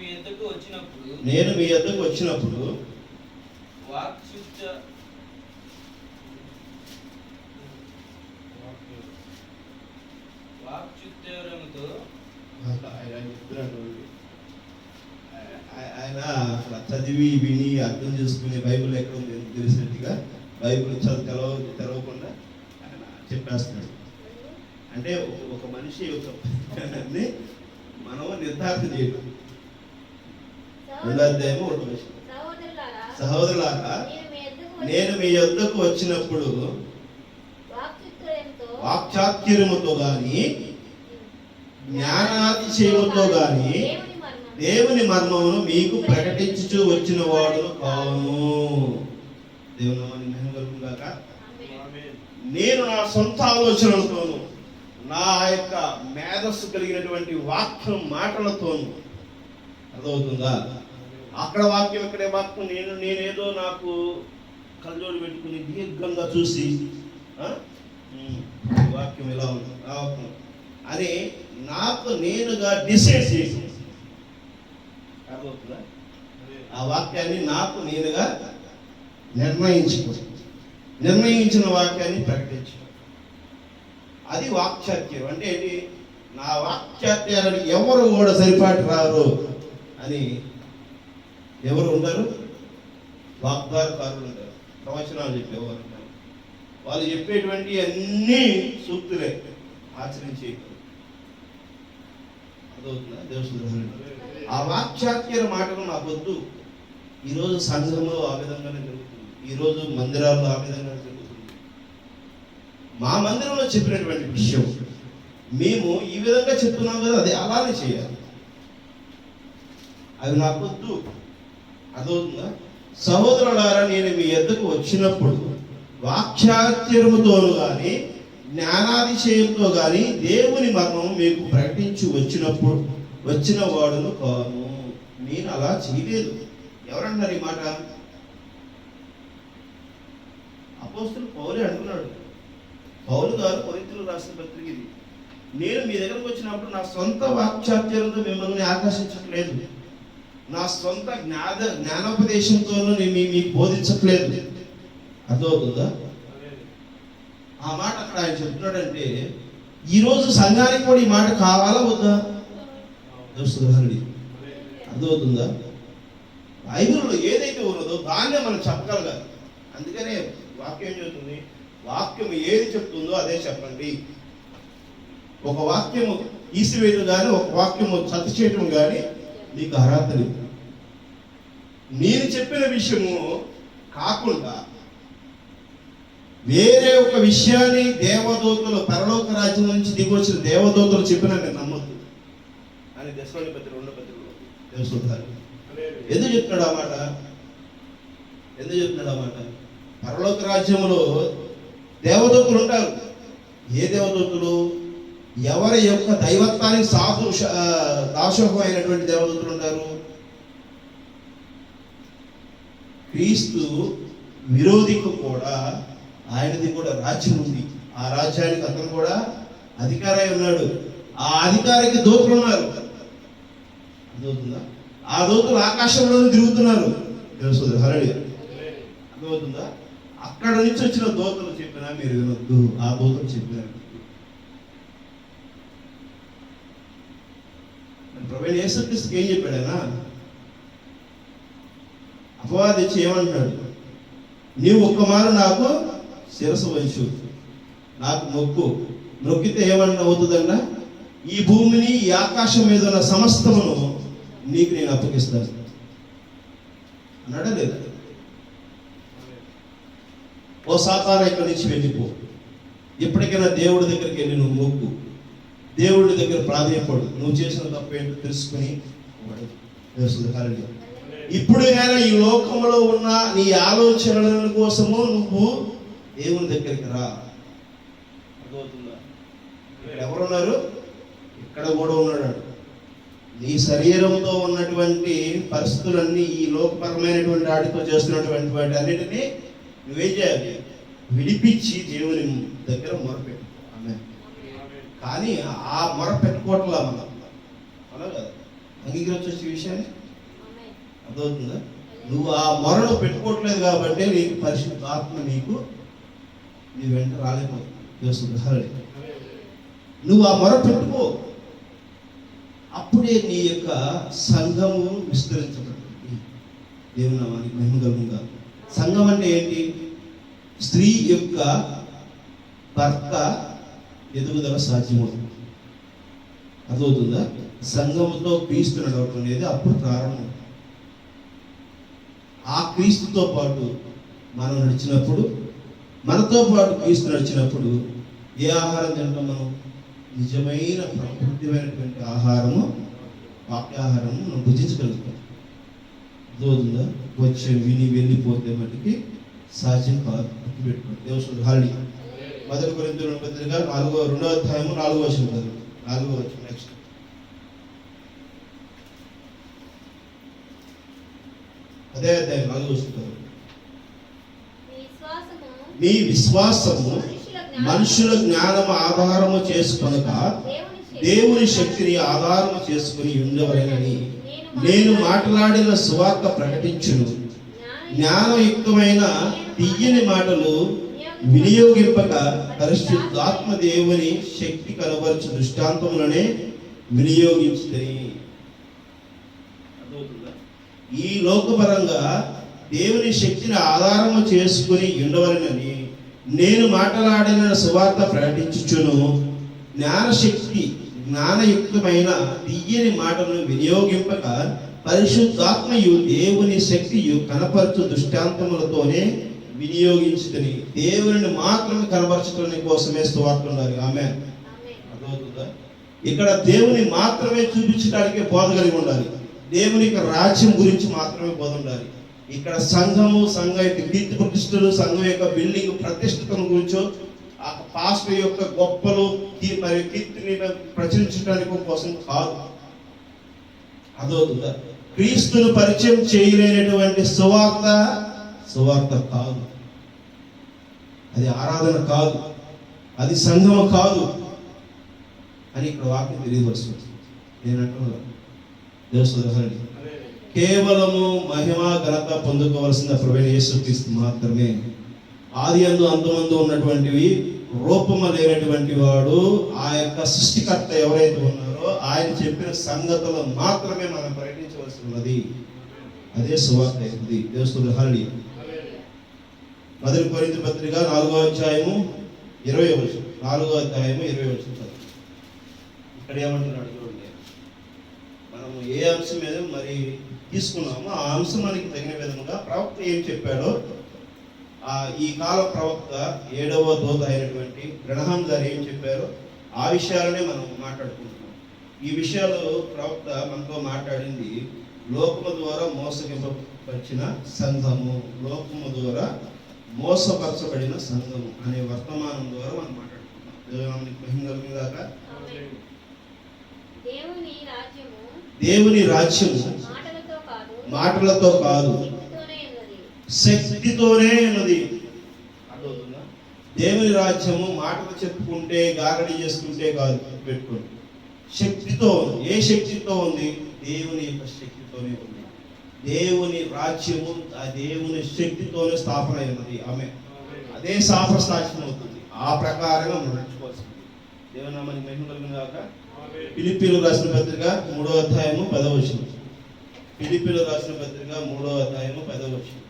మీ యొద్దకు వచ్చినప్పుడు ఆయన అసలు చదివి విని అర్థం చేసుకునే బైబిల్ ఎక్కడ ఉంది తెలిసినట్టుగా బైబిల్ తెలవకుండా ఆయన చెప్పేస్తున్నాడు. అంటే ఒక మనిషి యొక్క మనం నిర్ధారణ చేయడం. 2వ అధ్యాయము 1వ వచనం. సహోదరులారా, నేను మీ యొద్దకు వచ్చినప్పుడు వాక్చాతుర్యముతో గాని జ్ఞానాతిశయముతో గాని దేవుని మర్మమును మీకు ప్రకటించుచూ వచ్చిన వాడు కాను. దేవుని నామానికి మహిమ కలుగును గాక. నేను నా సొంత ఆలోచనలతోను, నా యొక్క మేధస్సు కలిగినటువంటి వాక్యం మాటలతోను. అర్థమవుతుందా? అక్కడ వాక్యం, ఇక్కడే వాక్యం. నేనేదో నాకు కళ్ళజోడు పెట్టుకుని దీర్ఘంగా చూసి వాక్యం ఎలా ఉంది అని నాకు నేనుగా డిసైడ్ చేసి, అర్థమవుతుందా? ఆ వాక్యాన్ని నాకు నేనుగా నిర్ణయించిన వాక్యాన్ని ప్రకటించు. అది వాక్చాత్యం అంటే ఏంటి? నా వాక్చాత్యానికి ఎవరు కూడా సరిపాటు రారు అని ఎవరు ఉంటారు? వాగ్దానకారులు ఉంటారు, ప్రవచనాలు చెప్పేవారు ఉంటారు. వాళ్ళు చెప్పేటువంటి అన్నీ సూక్తులే, ఆచరించే. అదవుతుందా దేవసుద్ర? ఆ వాక్చాత్య మాటలు నాకు వద్దు. ఈరోజు సంఘంలో ఆ విధంగానే జరుగుతుంది, ఈరోజు మందిరాల్లో ఆ విధంగానే జరుగుతుంది. మా మందిరంలో చెప్పినటువంటి విషయం మేము ఈ విధంగా చెప్తున్నాం కదా, అది అలానే చేయాలి. అది నాకు వద్దు. అదవుతుందా? సహోదరులారా, నేను మీ యొద్దకు వచ్చినప్పుడు వాక్చాత్యముతోను కానీ జ్ఞానాతిశయంతో కానీ దేవుని మర్మం మీకు ప్రకటించి వచ్చిన వాడును కాను. నేను అలా చేయలేదు. ఎవరన్నారు ఈ మాట? అపోస్తలుడు పౌలే అంటున్నాడు. పౌలు గారు కొరింథీయులకు రాసిన పత్రిక ఇది. నేను మీ దగ్గరకు వచ్చినప్పుడు నా సొంత వాక్చాత్యంతో మిమ్మల్ని ఆకర్షించట్లేదు, నా సొంత జ్ఞానోపదేశంతోనూ నేను మీకు బోధించట్లేదు. అర్థమవుతుందా? ఆ మాట అక్కడ ఆయన చెప్తున్నాడంటే ఈరోజు సంఘానికి కూడా ఈ మాట కావాలా వద్దా? అర్థమవుతుందా? బైబిల్లో ఏదైతే ఉన్నదో దాన్నే మనం చెప్పగలగాలి. అందుకనే వాక్యం ఏం చెప్తుంది? వాక్యం ఏది చెప్తుందో అదే చెప్పండి. ఒక వాక్యము తీసివేయడం కానీ ఒక వాక్యము చర్చ చేయటం కానీ నీకు అర్హత లేదు. నేను చెప్పిన విషయము కాకుండా వేరే ఒక విషయాన్ని దేవదూతలు, పరలోక రాజ్యం నుంచి దిగొచ్చిన దేవదూతలు చెప్పినా మీరు నమ్మొద్దు అని దశలోనిపత్రిక 2వ పత్రికలో తెలుసుకుంటారు. ఎందుకు చెప్తున్నాడు ఆ మాట? ఎందుకు చెప్తున్నాడు ఆ మాట? పరలోక రాజ్యంలో దేవదూతలు ఉంటారు. ఏ దేవదూతలు? ఎవరి యొక్క దైవత్వానికి దాసోహమైనటువంటి దేవదూతలు ఉంటారు. క్రీస్తు విరోధికి కూడా ఆయనది కూడా రాజ్యం ఉంది. ఆ రాజ్యానికి అతను కూడా అధికారి ఉన్నాడు. ఆ అధికారికి దూతలు ఉన్నారు. అర్థమవుతుందా? ఆ దూతలు ఆకాశంలోనే తిరుగుతున్నారు. తెలుస్తుంది హరడి. అర్థమవుతుందా? అక్కడ నుంచి వచ్చిన దూతలు చెప్పినా మీరు వినొద్దు. ఆ దూతలు చెప్పినా ప్రభువైన యేసుక్రీస్తుకి ఏం చెప్పాడైనా? అపవాది వచ్చి ఏమంటున్నాడు? నీవు ఒక్కమారు నాకు శిరస్సు వంచు, నాకు మొక్కితే ఏమన్నా అవుతుందన్న? ఈ భూమిని, ఈ ఆకాశం మీద ఉన్న సమస్తమును నీకు నేను అప్పగిస్తాను అన్నాడా లేదా? ఓ సాతాను, ఇక్కడి నుంచి వెళ్ళిపో. ఎప్పటికైనా దేవుడి దగ్గరికి వెళ్ళి నువ్వు మొక్కు, దేవుడి దగ్గర ప్రాధాన్యపడు, నువ్వు చేసిన తప్పేంటో తెలుసుకుని ఇప్పుడు కానీ ఈ లోకంలో ఉన్న నీ ఆలోచనల కోసము నువ్వు దేవుని దగ్గరికి రా. అర్థమవుతుందా? ఇక్కడ ఎవరున్నారు? ఇక్కడ కూడా ఉన్నాడు. నీ శరీరంతో ఉన్నటువంటి పరిస్థితులన్నీ, ఈ లోకపరమైనటువంటి వాటితో చేస్తున్నటువంటి వాటి అన్నిటినీ నువ్వేం చేయాలి? విడిపించి దేవుని దగ్గర మొరపెట్టు. కానీ ఆ మొర పెట్టుకోవట్లా మనం, అలా కదా అంగీకరించే విషయాన్ని. అర్థమవుతుందా? నువ్వు ఆ మొరను పెట్టుకోవట్లేదు కాబట్టి నీకు పరిశుద్ధ ఆత్మ నీకు నీ వెంట రాలేకపోతుంది. నువ్వు ఆ మొర పెట్టుకో, అప్పుడే నీ యొక్క సంఘము విస్తరించబడుతుంది. దేవుని నామానికి మహిమ కలుగుగా. సంఘం అంటే ఏంటి? స్త్రీ యొక్క భర్త ఎదుగుదల సాధ్యమవుతుంది. అర్థమవుతుందా? సంఘముతో క్రీస్తు నడవటం అనేది అప్పుడు ప్రారంభం. ఆ క్రీస్తుతో పాటు మనం నడిచినప్పుడు, మనతో పాటు క్రీస్తు నడిచినప్పుడు ఏ ఆహారం తింటాం మనం? నిజమైన ప్రకృతిమైనటువంటి ఆహారము, వాక్యాహారము మనం భుజించగలుగుతాం. అర్థమవుతుందా? వచ్చే విని వెళ్ళిపోతే మటుకి సాధ్యం కాదు. గుర్తుపెట్టుకోండి. దేవుడు హాలి 1 కొరింథీయుల పత్రిక 2వ అధ్యాయము 4వ వచనం. 4వ వచనం నెక్స్ట్. అదే అధ్యాయం 4వ వచనం. మీ విశ్వాసము మనుషుల జ్ఞానము ఆధారము చేసుకొనక దేవుని శక్తిని ఆధారము చేసుకుని ఉండవలెనని నేను మాట్లాడిన సువార్త ప్రకటించును. జ్ఞానయుక్తమైన తీయని మాటలు వినియోగింపక పరిశుద్ధాత్మ దేవుని శక్తి కనబరచు దృష్టాంతములనే వినియోగించుతని. ఈ లోకపరంగా దేవుని శక్తిని ఆధారము చేసుకుని ఉండవలనని నేను మాట్లాడిన సువార్త ప్రకటించుచును. జ్ఞానశక్తి జ్ఞానయుక్తమైన తీయని మాటను వినియోగింపక పరిశుద్ధాత్మయు దేవుని శక్తియు కనపరచు దృష్టాంతములతోనే వినియోగించుకుని దేవుని మాత్రమే కనపరచడం కోసమే సువార్త ఉండాలి. ఆమె అర్థమవుతుందా? ఇక్కడ దేవుని మాత్రమే చూపించడానికి బోధ కలిగి ఉండాలి. దేవుని రాజ్యం గురించి మాత్రమే బోధ ఉండాలి. ఇక్కడ సంఘము, సంఘ యొక్క కీర్తి ప్రతిష్టలు, సంఘం యొక్క బిల్డింగ్ ప్రతిష్టతను గురించో ఆ పాస్టర్ యొక్క గొప్పలు మరియు కీర్తిని ప్రచురించడానికి కోసం కాదు. అదవుతుందా? క్రీస్తును పరిచయం చేయలేనటువంటి సువార్త కాదు. అది ఆరాధన కాదు, అది సంఘము కాదు అని ఇక్కడ వాక్యం తెలియవలసింది. నేనంటున్నా దేవస్థానండి కేవలము మహిమ ఘనత పొందుకోవలసిన ప్రభువైన యేసుక్రీస్తు మాత్రమే. ఆది అందు అంతమందు ఉన్నటువంటివి రూపము లేనటువంటి వాడు ఆ యొక్క సృష్టికర్త ఎవరైతే ఉన్నారో ఆయన చెప్పిన సంగతులు మాత్రమే మనం ప్రకటించవలసి ఉన్నది. అదే సువార్త అయింది. దేవస్థులు హరి మొదటి కొరింథీ పత్రిక 4వ అధ్యాయము 20వ వచనం. 4వ అధ్యాయము 20వ వచనం. ఇక్కడ ఏమంటున్నాడు చూడండి. మనము ఏ అంశం మీద మరి తీసుకున్నామో ఆ అంశానికి తగిన విధంగా ప్రవక్త ఏం చెప్పాడో ఈ కాల ప్రవక్త 7వ దూత అయినటువంటి బ్రహ్మం గారు ఏం చెప్పారో ఆ విషయాలనే మనం మాట్లాడుకుంటున్నాం. ఈ విషయాలు ప్రవక్త మనతో మాట్లాడింది లోకము ద్వారా మోసగింపబడిన సంఘము, లోకము ద్వారా మోసపరచబడిన సంఘము అనే వర్తమానం ద్వారా మనం మాట్లాడుకుంటున్నాం. దేవునికి మహిమ కలుగుగాక. దేవుని రాజ్యము మాటలతో కాదు శక్తితోనే ఉన్నది. అర్థమవుతుందా? దేవుని రాజ్యము మాటలు చెప్పుకుంటే గారడి చేసుకుంటే కాదు. పెట్టుకోండి, శక్తితో. ఏ శక్తితో ఉంది? దేవుని యొక్క శక్తితోనే ఉంది. దేవుని రాజ్యము ఆ దేవుని శక్తితోనే స్థాపన అయినది. ఆమె అదే సాక్షి అవుతుంది. ఆ ప్రకారంగా మనం నడుచుకోవాల్సింది. దేవుని నామానికి మహిమ కలుగును గాక. ఫిలిప్పీయులకు రాసిన పత్రిక 3వ అధ్యాయము 10వ వచనం. ఫిలిప్పీయులకు రాసిన పత్రిక 3వ అధ్యాయము 10వ వచనం.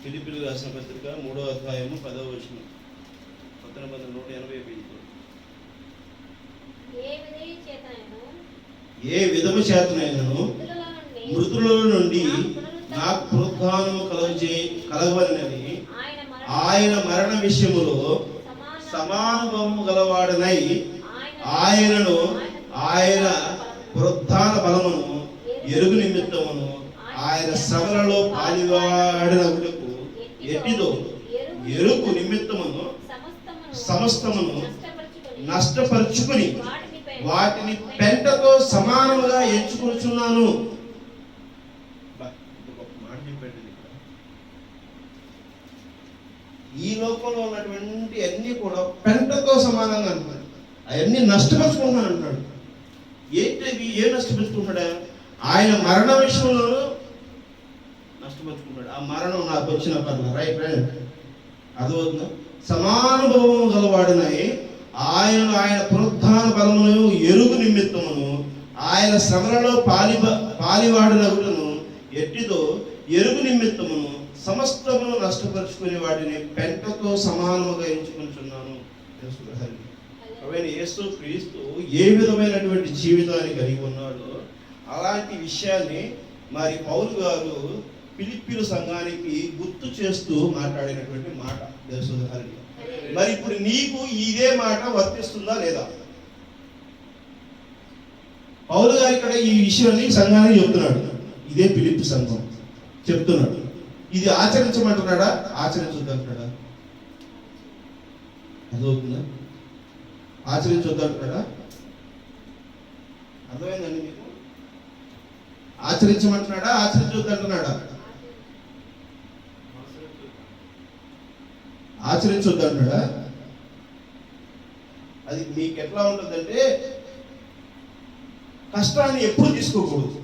ఫిలిప్పీయులకు రాసిన పత్రిక 3వ అధ్యాయము 10వ వచనం. 180 ఏ విధము చేతనైనను మృతుల నుండి నాకు పునరుద్ధానము కలగవలనని ఆయన మరణ విషయములో సమానుభవము గలవాడనై ఆయనను ఆయన పునరుద్ధాన బలమును ఎరుగు నిమిత్తమును ఆయన శ్రమలలో పాలివాడనగుటకు ఎట్టిదో ఎరుగు నిమిత్తమును సమస్తమును నష్టపరుచుకుని వాటిని పెంటతో సమానముగా ఎంచుకొనుచున్నాను. ఈ లోకంలో ఉన్నటువంటి అన్ని కూడా పెంటతో సమానంగా అంటున్నాడు. అవన్నీ నష్టపరుచుకుంటున్నాను అంటున్నాడు. ఏంటి? ఏం నష్టపరుచుకుంటున్నాడా? ఆయన మరణ విషయంలో నష్టపరుచుకుంటాడు. ఆ మరణం నాకు వచ్చిన పర్ల రైట్ అదవుతుందా? సమానుభవం గలవాడినై ఆయన పునరుద్ధాన బలమును ఎరుగు నిమిత్తమును ఆయన శ్రమలలో పాలివాడునగుటను ఎట్టిదో ఎరుగు నిమిత్తమును సమస్తమును నష్టపరుచుకునే వాటిని పెంటతో సమానముగా ఎంచుకుంటున్నాను. యేసు క్రీస్తు ఏ విధమైనటువంటి జీవితాన్ని కలిగి ఉన్నాడో అలాంటి విషయాన్ని మరి పౌలు గారు ఫిలిప్పీయుల సంఘానికి గుర్తు చేస్తూ మాట్లాడినటువంటి మాట. దేవసుధారి మరి ఇప్పుడు నీకు ఇదే మాట వర్తిస్తుందా లేదా? పౌలు గారు ఇక్కడ ఈ విషయాన్ని సంఘానికి చెప్తున్నాడు. ఇదే ఫిలిప్పీ సంఘం చెప్తున్నాడు. ఇది ఆచరించమంటున్నాడా? ఆచరించొద్దంటున్నాడా? అదవుతుందా? ఆచరించొద్దంటున్నాడా? అర్థమైందండి మీకు? ఆచరించమంటున్నాడా? ఆచరించొద్దంటున్నాడా? ఆచరించొద్దంటున్నాడా? అది మీకు ఎట్లా ఉంటుందంటే, కష్టాన్ని ఎప్పుడు తీసుకోకూడదు.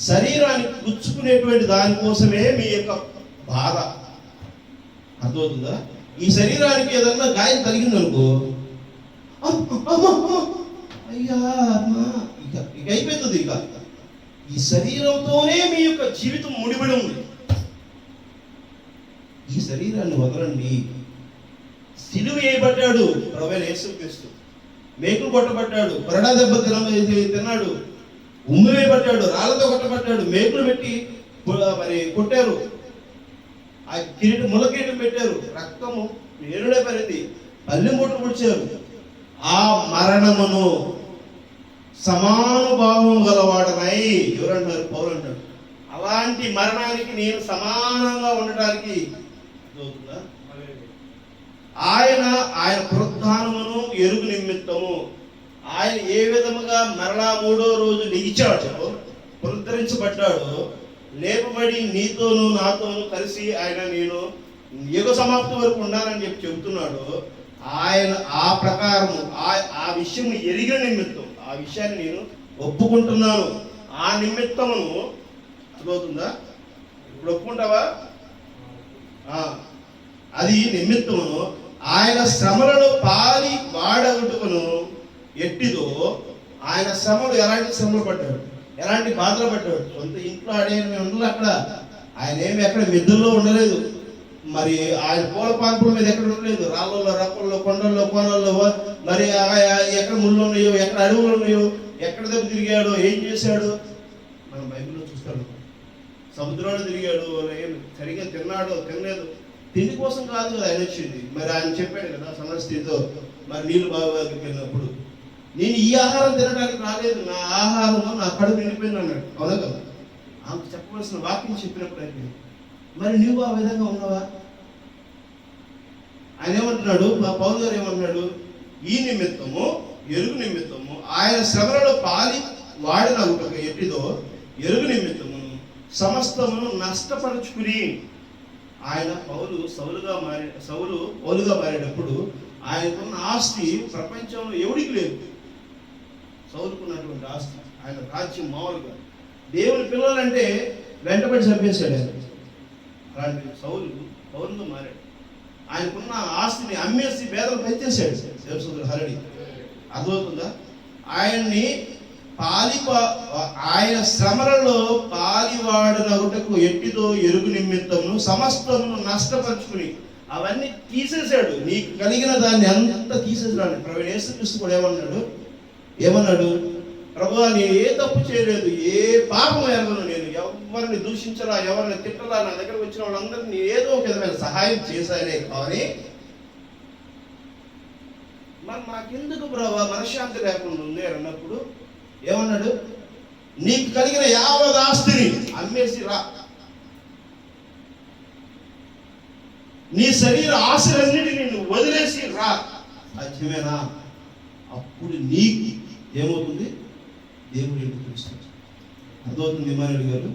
శరీరాన్ని గుచ్చుకునేటువంటి దానికోసమే మీ యొక్క బాధ. అర్థమవుతుందా? ఈ శరీరానికి ఏదన్నా గాయం కలిగిందనుకో, అయ్యా ఇక ఇక అయిపోతుంది. ఇక ఈ శరీరంతోనే మీ యొక్క జీవితం ముడిపడి ఉంది. ఈ శరీరాన్ని వదలండి. సిలువ వేయబడ్డాడు ప్రభువైన యేసుక్రీస్తు, మేకులు కొట్టబడ్డాడు, కొరడా దెబ్బ తిన్నాడు, ఉమ్మి వేయబడ్డాడు, రాళ్లతో కొట్టబడ్డాడు, మేకులు పెట్టి మరి కొట్టారు, ఆ కిరీటం ముళ్ళ కిరీటం పెట్టారు, రక్తము ఏరుడే పరింది, పల్లె మూటలు పొడిచారు. ఆ మరణమును సమానుభావం గలవాడనై ఎవరంటారు? పౌలు అంటాడు. అలాంటి మరణానికి నేను సమానంగా ఉండటానికి ఆయన పునరుత్థానమును ఎరుగు నిమిత్తము ఆయన ఏ విధముగా మరలా 3వ రోజు లేచాడు, పునరుద్ధరించబడ్డాడు, లేపబడి నీతోనూ నాతోనూ కలిసి ఆయన నేను యుగ సమాప్తి వరకు ఉండాలని చెప్పి చెబుతున్నాడు. ఆయన ఆ ప్రకారము ఆ విషయం ఎరిగిన నిమిత్తం, ఆ విషయాన్ని నేను ఒప్పుకుంటున్నాను. ఆ నిమిత్తమును అర్థమవుతుందా? ఇప్పుడు ఒప్పుకుంటావా? అది నిమిత్తమును ఆయన శ్రమలను పాలి వాడగొట్టుకును ఎట్టిదో, ఆయన శ్రమలు ఎలాంటి శ్రమలు పడ్డాడు, ఎలాంటి బాధలు పడ్డాడు. సొంత ఇంట్లో ఉండలేదు అక్కడ. ఆయన ఏమి ఎక్కడ మిద్దుల్లో ఉండలేదు, మరి ఆయన పూల పాన్పుల మీద ఎక్కడ ఉండలేదు, రాళ్ళల్లో, రప్పల్లో, కొండల్లో, కోనల్లో, మరి ఎక్కడ ముళ్ళు ఉన్నాయో, ఎక్కడ అడవులు ఉన్నాయో, ఎక్కడ దగ్గర తిరిగాడో, ఏం చేశాడు మనం బైబిల్లో చూస్తాడు. సముద్రంలో తిరిగాడు, సరిగ్గా తిన్నాడు, తినలేదు. తిండి కోసం కాదు కదా ఆయన వచ్చింది. మరి ఆయన చెప్పాడు కదా సమస్యతో, మరి నీళ్ళు బాగా వెళ్ళినప్పుడు, నేను ఈ ఆహారం తినడానికి రాలేదు, నా ఆహారము నా కడుపు నిండిపోయింది అన్నాడు. అవునా కదా? ఆమెకు చెప్పవలసిన వాక్యం చెప్పినప్పుడు అయిపోయింది. మరి నువ్వు ఆ విధంగా ఉన్నావా? ఆయన ఏమంటున్నాడు, మా పౌలు గారు ఏమంటున్నాడు? ఈ నిమిత్తము ఎరుగు నిమిత్తము ఆయన శ్రమలలో పాలి వాడిన ఎట్టిదో ఎరుగు నిమిత్తము సమస్తమును నష్టపరుచుకుని, ఆయన సౌలు పౌలుగా మారేటప్పుడు ఆయనకున్న ఆస్తి ప్రపంచంలో ఎవడికి లేదు. సౌలుకున్నటువంటి ఆస్తి, ఆయన రాజ్యం మామూలుగా దేవుని పిల్లలంటే వెంటబడి చంపేశాడు ఆయన. అలాంటి పౌలుగా మారాడు. ఆయనకున్న ఆస్తిని అమ్మేసి పేదలు పెంచేశాడు దేవసోదరు హరిడి. అర్థమవుతుందా? ఆయన్ని ఆయన శ్రమలలో పాలివాడునగుటకు ఎట్టిదో ఎరుగు నిమిత్తమును సమస్తమును నష్టపరుచుకుని అవన్నీ తీసేశాడు. నీకు కలిగిన దాన్ని అంతా తీసేసాడు. ప్రభువైన యేసుక్రీస్తు కూడా ఏమన్నాడు? ప్రభువా, నేను ఏ తప్పు చేయలేదు, ఏ పాపం ఎరగను, నేను ఎవరిని దూషించలా, ఎవరిని తిట్టలా, నా దగ్గరకు వచ్చిన వాళ్ళందరినీ ఏదో ఒక విధమైన సహాయం చేశానే, కానీ మరి నాకెందుకు ప్రభా మనశ్శాంతి లేకుండా ఉంది అన్నప్పుడు ఏమన్నాడు? నీకు కలిగిన యావత్ ఆస్తిని అమ్మేసి రా, నీ శరీర ఆశలన్నిటిని నువ్వు వదిలేసి రా, సాధ్యమేనా? అప్పుడు నీకు ఏమవుతుంది? దేవుడు ఏంటి తెలుస్తుంది. అర్థమవుతుంది ఇమానుయేల్ గారు?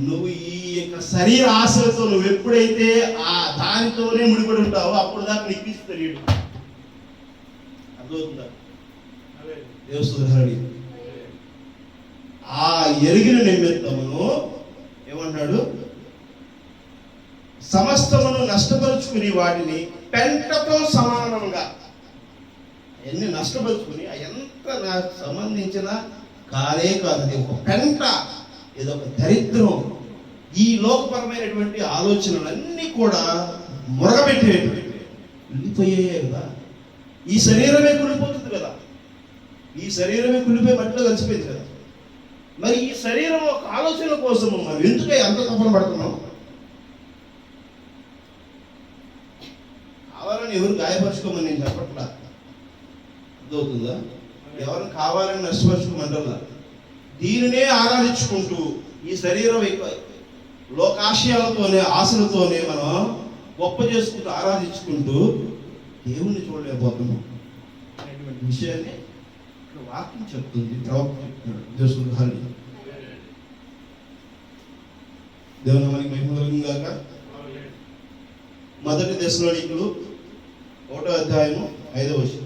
నువ్వు ఈ యొక్క శరీర ఆశలతో నువ్వు ఎప్పుడైతే ఆ దానితోనే ముడిపడి ఉంటావో అప్పుడు దాకా నీకు తీసి తెలియడు. అర్థమవుతుందా? దేవస్తుధారి ఆ ఎరిగిన నిమిత్తమును ఏమన్నాడు? సమస్తమును నష్టపరుచుకుని వాటిని పెంటతో సమానంగా ఎన్ని నష్టపరుచుకుని ఎంత నాకు సంబంధించిన కాదే కాదు, అది ఒక పెంట, ఏదో ఒక దరిద్రం. ఈ లోకపరమైనటువంటి ఆలోచనలన్నీ కూడా మురగబెట్టేటువంటి వెళ్ళిపోయాయే కదా. ఈ శరీరమే కుళ్ళిపోతుంది కదా, ఈ శరీరమే కుళ్ళిపోయి మట్టిలో కలిసిపోయింది కదా. మరి ఈ శరీరం ఒక ఆలోచన కోసము మనం ఎందుకు అంత తపన పడుతున్నాం? కావాలని ఎవరు గాయపరచుకోమని నేను చెప్పట్లా, అర్థమవుతుందా? ఎవరు కావాలని నష్టపరచుకోమంటారా? దీనినే ఆరాధించుకుంటూ ఈ శరీరం లోకాశయాలతోనే ఆశలతోనే మనం గొప్ప చేసుకుంటూ ఆరాధించుకుంటూ దేవుణ్ణి చూడలేకపోతున్నాం అనేటువంటి విషయాన్ని ఇక్కడ వాక్యం చెప్తుంది. ప్రవక్త చెప్తున్నాడు. దేవుని మనకి మహిమ కలుగును గాక. మొదటి దశలోనికులు 1వ అధ్యాయము 5వ వచనం.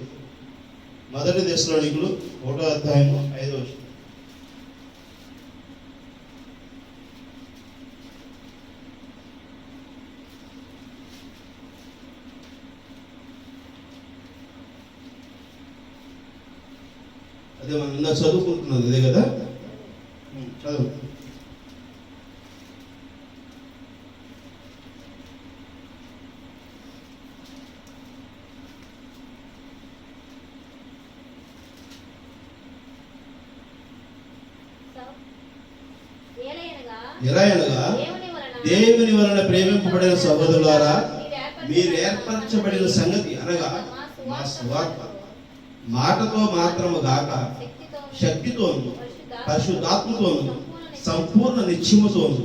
మొదటి దశలోనికులు 1వ అధ్యాయము 5వ వచనం. అదే మనం ఇందా చదువుకుంటున్నది అదే కదా, చదువు. ఎలా అనగా దేవుని వలన ప్రేమింపబడిన సహోదరులారా, మీరు ఏర్పరచబడిన సంగతి అనగా మా సువార్త మాటతో మాత్రము గాక శక్తితోను పరిశుద్ధాత్మతోను సంపూర్ణ నిశ్చయముతోను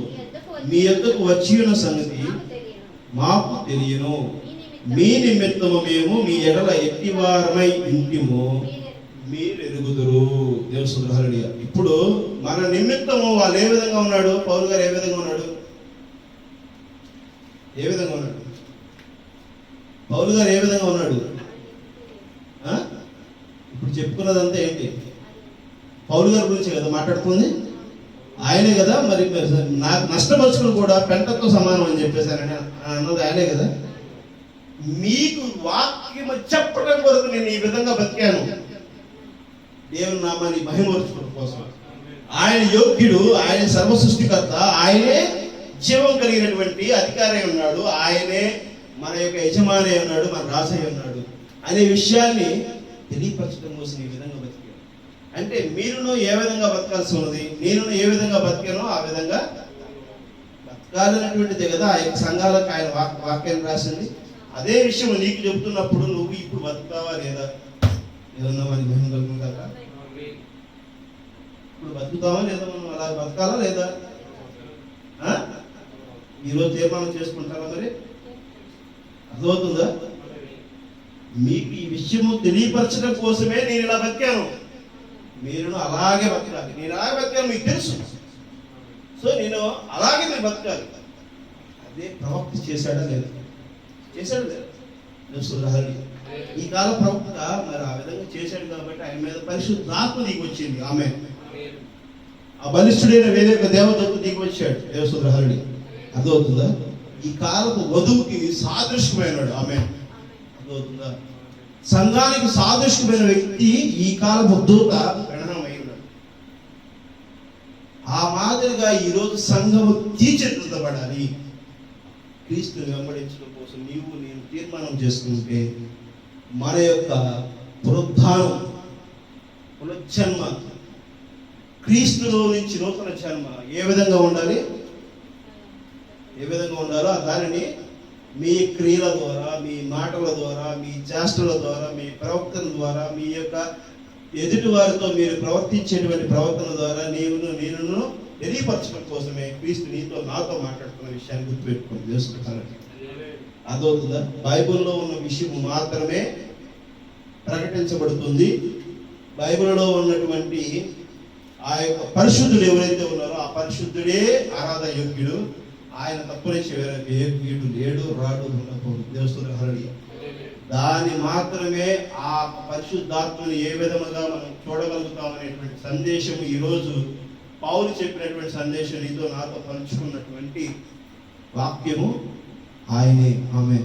మీ యొద్దకు వచ్చి ఉన్న సంగతి మాకు తెలియను. మీ నిమిత్తము మేము మీ ఎడల ఎట్టివారమై ఇంటిమో మీరు ఎరుగుదురు. దేవుని హల్లెలూయా. ఇప్పుడు మన నిమిత్తము వాళ్ళు ఏ విధంగా ఉన్నాడు, పౌలు గారు ఏ విధంగా ఉన్నాడు, ఏ విధంగా ఉన్నాడు, పౌలు గారు ఏ విధంగా ఉన్నాడు? ఇప్పుడు చెప్పుకున్నదంతా ఏంటి? పౌలు గారి గురించి కదా మాట్లాడుతుంది, ఆయనే కదా. మరి నాకు నష్టపరుచుకుని కూడా పెంటతో సమానం అని చెప్పేశారని అన్నది ఆయనే కదా. మీకు వాక్యము చెప్పడం కొరకు నేను ఈ విధంగా బతికాను, దేవుని నామాన్ని మహిమపరచుకోవడం కోసం. ఆయన యోగ్యుడు, ఆయన సర్వ సృష్టికర్త, ఆయనే జీవం కలిగినటువంటి అధికారి ఉన్నాడు, ఆయనే మన యొక్క యజమాని ఉన్నాడు, మన రాజయ్య ఉన్నాడు అనే విషయాన్ని తెలియపరచడం కోసం ఈ విధంగా బతికాను. అంటే మీరును ఏ విధంగా బతకాల్సి ఉన్నది, నేను ఏ విధంగా బతికానో ఆ విధంగా బతకాలనేటువంటిదే కదా ఆ యొక్క సంఘాలకు ఆయన వాక్యాన్ని రాసింది. అదే విషయం నీకు చెబుతున్నప్పుడు నువ్వు ఇప్పుడు బతుకుతావా లేదా? ఏదన్నా మనకి మహిమ కలుగుతుంది కదా. ఇప్పుడు బతుకుతావా లేదా? మనం అలా బతకాలా లేదా? ఈరోజు తీర్మానం చేసుకుంటారా? మరి అర్థమవుతుందా? మీకు ఈ విషయము తెలియపరచడం కోసమే నేను ఇలా బతికాను, మీరు అలాగే బతకాలి. నేను అలాగే బతికాను మీకు తెలుసు, సో నేను అలాగే మీరు బతకాలి. అదే ప్రవక్త చేశాడా లేదా? చేశాడు లేదా? ఈ కాల ప్రవక్త మరి ఆ విధంగా చేశాడు కాబట్టి ఆయన మీద పరిశుద్ధాత్మ నీకు వచ్చింది. ఆమె ఆ బలిష్ఠుడైన వేరే ఒక దేవదత్తు నీకు వచ్చాడు. దేవసుద్రహరుడి అర్థమవుతుందా? ఈ కాలపు వధువుకి సాదృశ్యమైనడు. ఆమె అర్థమవుతుందా? సంఘానికి సాదృశ్యమైన వ్యక్తి ఈ కాలపు దూత గణనమై ఉన్నాడు. ఆ మాదిరిగా ఈరోజు సంఘము తీర్చిదిద్దబడాలి. క్రీస్తుని వెంబడించడం కోసం నీవు నేను తీర్మానం చేసుకుంటే మన యొక్క పునరుద్ధానం, పునర్జన్మ, క్రీస్తులో నుంచి నూతన జన్మ ఏ విధంగా ఉండాలి, ఏ విధంగా ఉండాలో దానిని మీ క్రియల ద్వారా, మీ మాటల ద్వారా, మీ చేష్టల ద్వారా, మీ ప్రవర్తన ద్వారా, మీ యొక్క ఎదుటి వారితో మీరు ప్రవర్తించేటువంటి ప్రవర్తన ద్వారా నేను తెలియపరచడం కోసమే క్రీస్తు నీతో నాతో మాట్లాడుతున్న విషయాన్ని గుర్తుపెట్టుకోండి. తెలుసుకుంటానండి. అదవుతుందా? బైబిల్లో ఉన్న విషయం మాత్రమే ప్రకటించబడుతుంది. బైబిల్లో ఉన్నటువంటి ఆ యొక్క పరిశుద్ధుడు ఎవరైతే ఉన్నారో ఆ పరిశుద్ధుడే ఆరాధన యోగ్యుడు. ఆయన తప్పనిచ్చి యోగ్యుడు లేడు, రాడు, ఉండకూడదు. దేవుని హల్లెలూయా. దాన్ని మాత్రమే ఆ పరిశుద్ధాత్మని ఏ విధముగా మనం చూడగలుగుతాం అనేటువంటి సందేశం ఈరోజు పౌలు చెప్పినటువంటి సందేశం నీతో నాతో పంచుకున్నటువంటి వాక్యము ఆయనే. ఆమె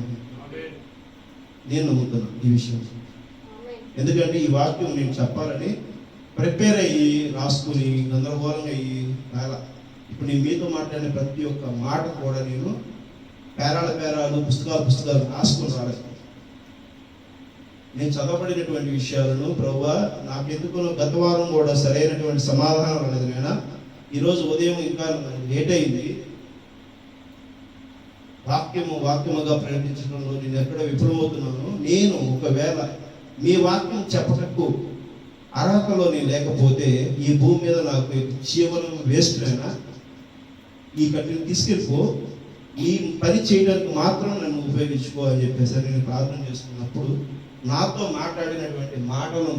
నేను నమ్ముతున్నాను ఈ విషయం. ఎందుకంటే ఈ వాక్యం నేను చెప్పాలని ప్రిపేర్ అయ్యి రాసుకుని గందరగోళంగా అయ్యి రాలా. ఇప్పుడు నేను మీతో మాట్లాడిన ప్రతి ఒక్క మాట కూడా నేను పేరాలు పుస్తకాలు రాసుకుని రాలేదు. నేను చదవబడినటువంటి విషయాలను ప్రభువా నాకెందుకు గత వారం కూడా సరైనటువంటి సమాధానం రాలేదు. నేను ఈరోజు ఉదయం ఇంకా లేట్ అయింది. వాక్యముగా ప్రకటించడంలో నేను ఎక్కడ విఫలమవుతున్నాను. నేను ఒకవేళ మీ వాక్యం చెప్పటకు అర్హతలో నేను లేకపోతే ఈ భూమి మీద నాకు జీవనం వేస్ట్ అయినా ఈ కట్టిని తీసుకెళ్ళిపో, ఈ పని చేయడానికి మాత్రం నన్ను ఉపయోగించుకో అని చెప్పేసి నేను ప్రార్థన చేస్తున్నప్పుడు నాతో మాట్లాడినటువంటి మాటలను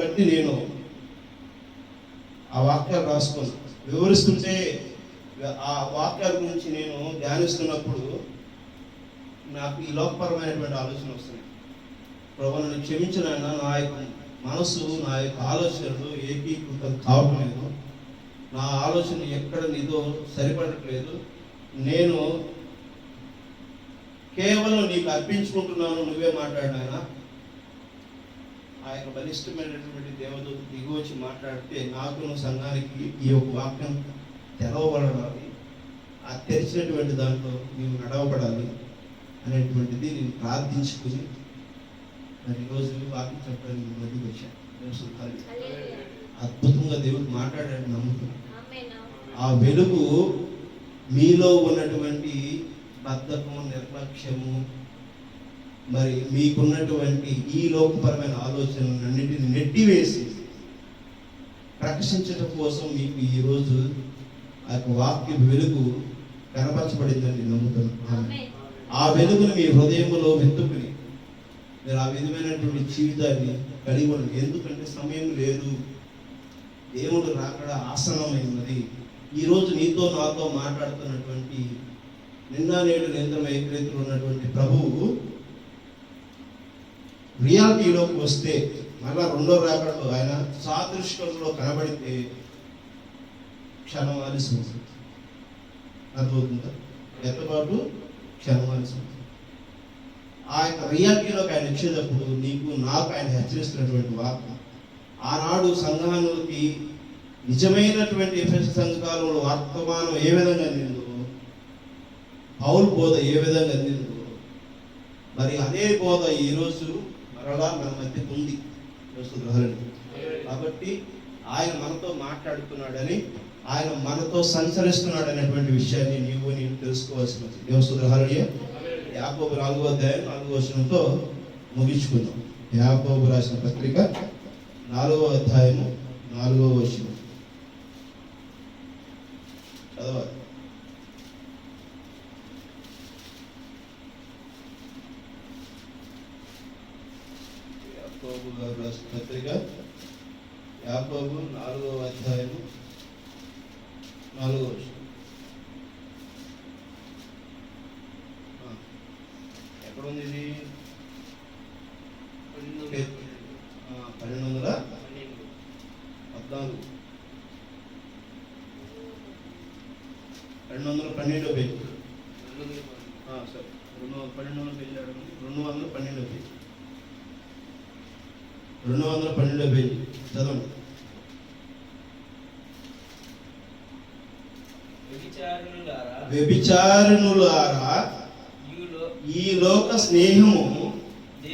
బట్టి నేను ఆ వాక్యాలు రాసుకుని వివరిస్తుంటే ఆ వాక్యాల గురించి నేను ధ్యానిస్తున్నప్పుడు నాకు ఈ లోకపరమైనటువంటి ఆలోచన వస్తున్నాయి. ప్రభు నన్ను క్షమించిన ఆయన, నా యొక్క మనసు, నా యొక్క ఆలోచనలు ఏకీకృతం కావటం లేదు. నా ఆలోచన ఎక్కడ నీతో సరిపడట్లేదు. నేను కేవలం నీకు అర్పించుకుంటున్నాను, నువ్వే మాట్లాడినాయన. ఆ యొక్క బలిష్టమైనటువంటి దేవదూత దిగి వచ్చి మాట్లాడితే నాకును సంఘానికి ఈ యొక్క వాక్యం తెరవబడాలి, ఆ తెరిచినటువంటి దాంట్లో నీవు నడవబడాలి అనేటువంటిది నేను ప్రార్థించుకుని మరి ఈరోజు వాక్యం చెప్పడానికి మధ్యకి వచ్చాను. అద్భుతంగా దేవుడు మాట్లాడాడు, నమ్ముతున్నాను. ఆ వెలుగు మీలో ఉన్నటువంటి బద్ధకము, నిర్లక్ష్యము, మరి మీకున్నటువంటి ఈ లోకపరమైన ఆలోచనలన్నింటినీ నెట్టివేసి ప్రకాశించడం కోసం మీకు ఈరోజు ఆ యొక్క వాక్య వెలుగు కనపరచబడిందని నమ్ముతున్నాను. ఆ వెలుగును మీ హృదయంలో వెతుకుని మీరు ఆ విధమైనటువంటి జీవితాన్ని కలిగి ఉండండి. ఎందుకంటే సమయం లేదు, దేవుడు రాకడ ఆసన్నమైనది. ఈరోజు నీతో నాతో మాట్లాడుతున్నటువంటి నిన్న నేడు నిరంతరం ఏకరీతిలో ఉన్నటువంటి ప్రభువు రియాలిటీలోకి వస్తే మళ్ళా రెండో రాకడలో ఆయన సాదృశ్యంలో కనబడితే క్షణం ఆలస్యం ఉంటుంది. అర్థమవుతుందా? ఎంతపాటు క్షణం ఆలస్యం ఉంటుంది. ఆ యొక్క రియాలిటీలోకి ఆయన వచ్చేటప్పుడు నీకు నాకు ఆయన హెచ్చరిస్తున్నటువంటి వాక్యం ఆనాడు సంఘానికి నిజమైనటువంటి ఎఫెసు సంఘకాలంలో వర్తమానం ఏ విధంగా అందిందో, పౌలు బోధ ఏ విధంగా అందిందో, మరి అదే బోధ ఈరోజు మరలా మన మధ్యకు ఉంది. కాబట్టి ఆయన మనతో మాట్లాడుతున్నాడని, ఆయన మనతో సంచరిస్తున్నాడు అనేటువంటి విషయాన్ని నేను తెలుసుకోవాల్సినది. దేవస్తుద్రహరణీయ యాకోబు 4వ అధ్యాయం 4వ వచనంతో ముగించుకుందాం. యాకోబు రాసిన పత్రిక 4వ అధ్యాయము 4వ వచనం చదవాలి. యాకోబు గారు రాసిన పత్రిక యాకోబు 4వ అధ్యాయము 4వ వచనం. ఎక్కడ ఉంది ఇది? 212 పేజీ. సరే, 212 పేజీ 212 పేజీ 212 పేజీ చదవండి. వ్యభిచారిణులారా, ఈ లోక స్నేహము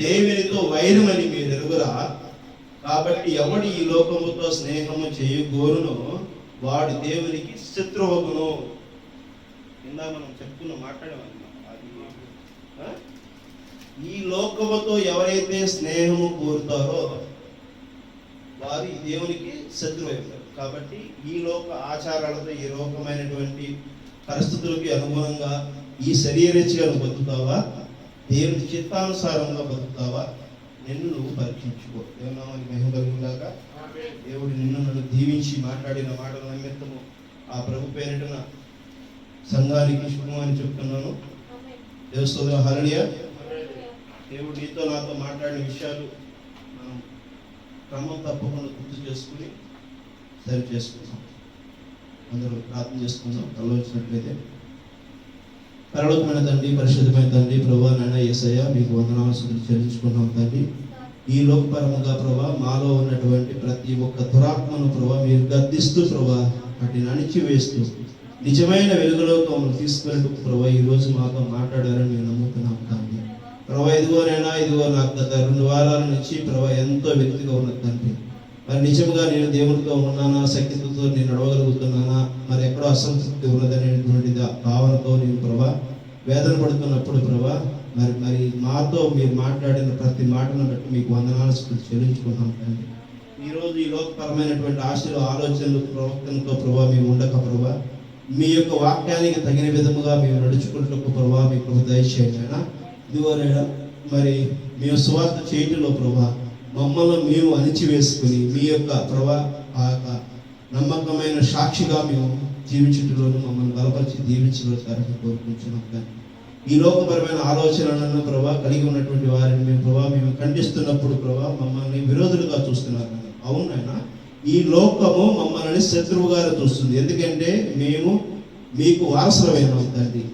దేవునితో వైరమని మీరు ఎరుగురా. కాబట్టి ఎవడు ఈ లోకముతో స్నేహము చేయగోరునో వాడు దేవునికి శత్రువగును. ఇందా మనం చెప్పుకున్న మాట్లాడేమన్నా అది ఈ లోకముతో ఎవరైతే స్నేహము కోరుతారో వారు దేవునికి శత్రువు అవుతారు. కాబట్టి ఈ లోక ఆచారాలతో, ఈ లోకమైనటువంటి పరిస్థితులకి అనుగుణంగా ఈ శరీరేచ్ఛగా బతుకుతావా, దేవుని చిత్తానుసారంగా బతుకుతావా, నిన్ను నువ్వు పరీక్షించుకో. దేవునామానికి మహిమ కలుగుగాక. దేవుడు నిన్ను నన్ను దీవించి మాట్లాడిన మాటల నిమిత్తము ఆ ప్రభు పేరిటన సంఘానికి శుభమని చెప్తున్నాను. దేవస్తోత్రం. హల్లెలూయా. దేవుడు నీతో నాతో మాట్లాడిన విషయాలు మనం క్రమం తప్పకుండా గుర్తు చేసుకుని సరి చేసుకుందాం. అందరూ ప్రార్థన చేసుకుందాం. తలవచ్చినట్లయితే. పరలోకమైన తండ్రి, పరిశుద్ధమైన తండ్రి, ప్రభువా నాయన యేసయ్య, మీకు వందనాలు చెల్లించుకున్నాం తండ్రి. ఈ లోకపరముగా ప్రభా మాలో ఉన్నటువంటి ప్రతి ఒక్క దురాత్మను ప్రభా మీరు గద్దిస్తూ ప్రభా వాటిని అణిచివేస్తూ నిజమైన వెలుగులోకి మమ్మల్ని తీసుకెళ్ళి ప్రభా ఈరోజు మాతో మాట్లాడారని మేము నమ్ముతున్నాం తండ్రి. ప్రభా ఇదిగోనైనా నాకు గత 2 వారాల నుంచి ప్రభా ఎంతో వ్యక్తిగా ఉన్నది తండ్రి. మరి నిజంగా నేను దేవునితో ఉన్నానా, శక్తితో నేను నడవగలుగుతున్నానా, మరి ఎక్కడో అసంతృప్తి ఉన్నదనేటువంటి భావనతో నేను ప్రభా వేదన పడుతున్నప్పుడు ప్రభా మరి మాతో మీరు మాట్లాడిన ప్రతి మాటను బట్టి మీకు వందనాలు చెల్లించుకుంటాం తండ్రి. ఈరోజు ఈ లోకపరమైనటువంటి ఆశలు, ఆలోచనలు, ప్రవర్తనతో ప్రభా మేము ఉండక ప్రభా మీ యొక్క వాక్యానికి తగిన విధముగా మేము నడుచుకుంటూ ప్రభా మీ ప్రభు దయచేయండి. ఇదివరైనా మరి మేము సువార్త చేయటంలో ప్రభా మమ్మల్ని మేము అణిచివేసుకుని మీ యొక్క ప్రభా ఆ యొక్క నమ్మకమైన సాక్షిగా మేము జీవించటంలోనూ మమ్మల్ని బలపరిచి దీవించగలుగుతారని కోరుకుంటున్నాం. ఈ లోకపరమైన ఆలోచనలను ప్రభా కలిగి ఉన్నటువంటి వారిని మేము ఖండిస్తున్నప్పుడు ప్రభా మమ్మల్ని విరోధులుగా చూస్తున్నారు. అవును నాయన, ఈ లోకము మమ్మల్ని శత్రువుగా చూస్తుంది. ఎందుకంటే మేము మీకు వారసులమైన తండ్రి.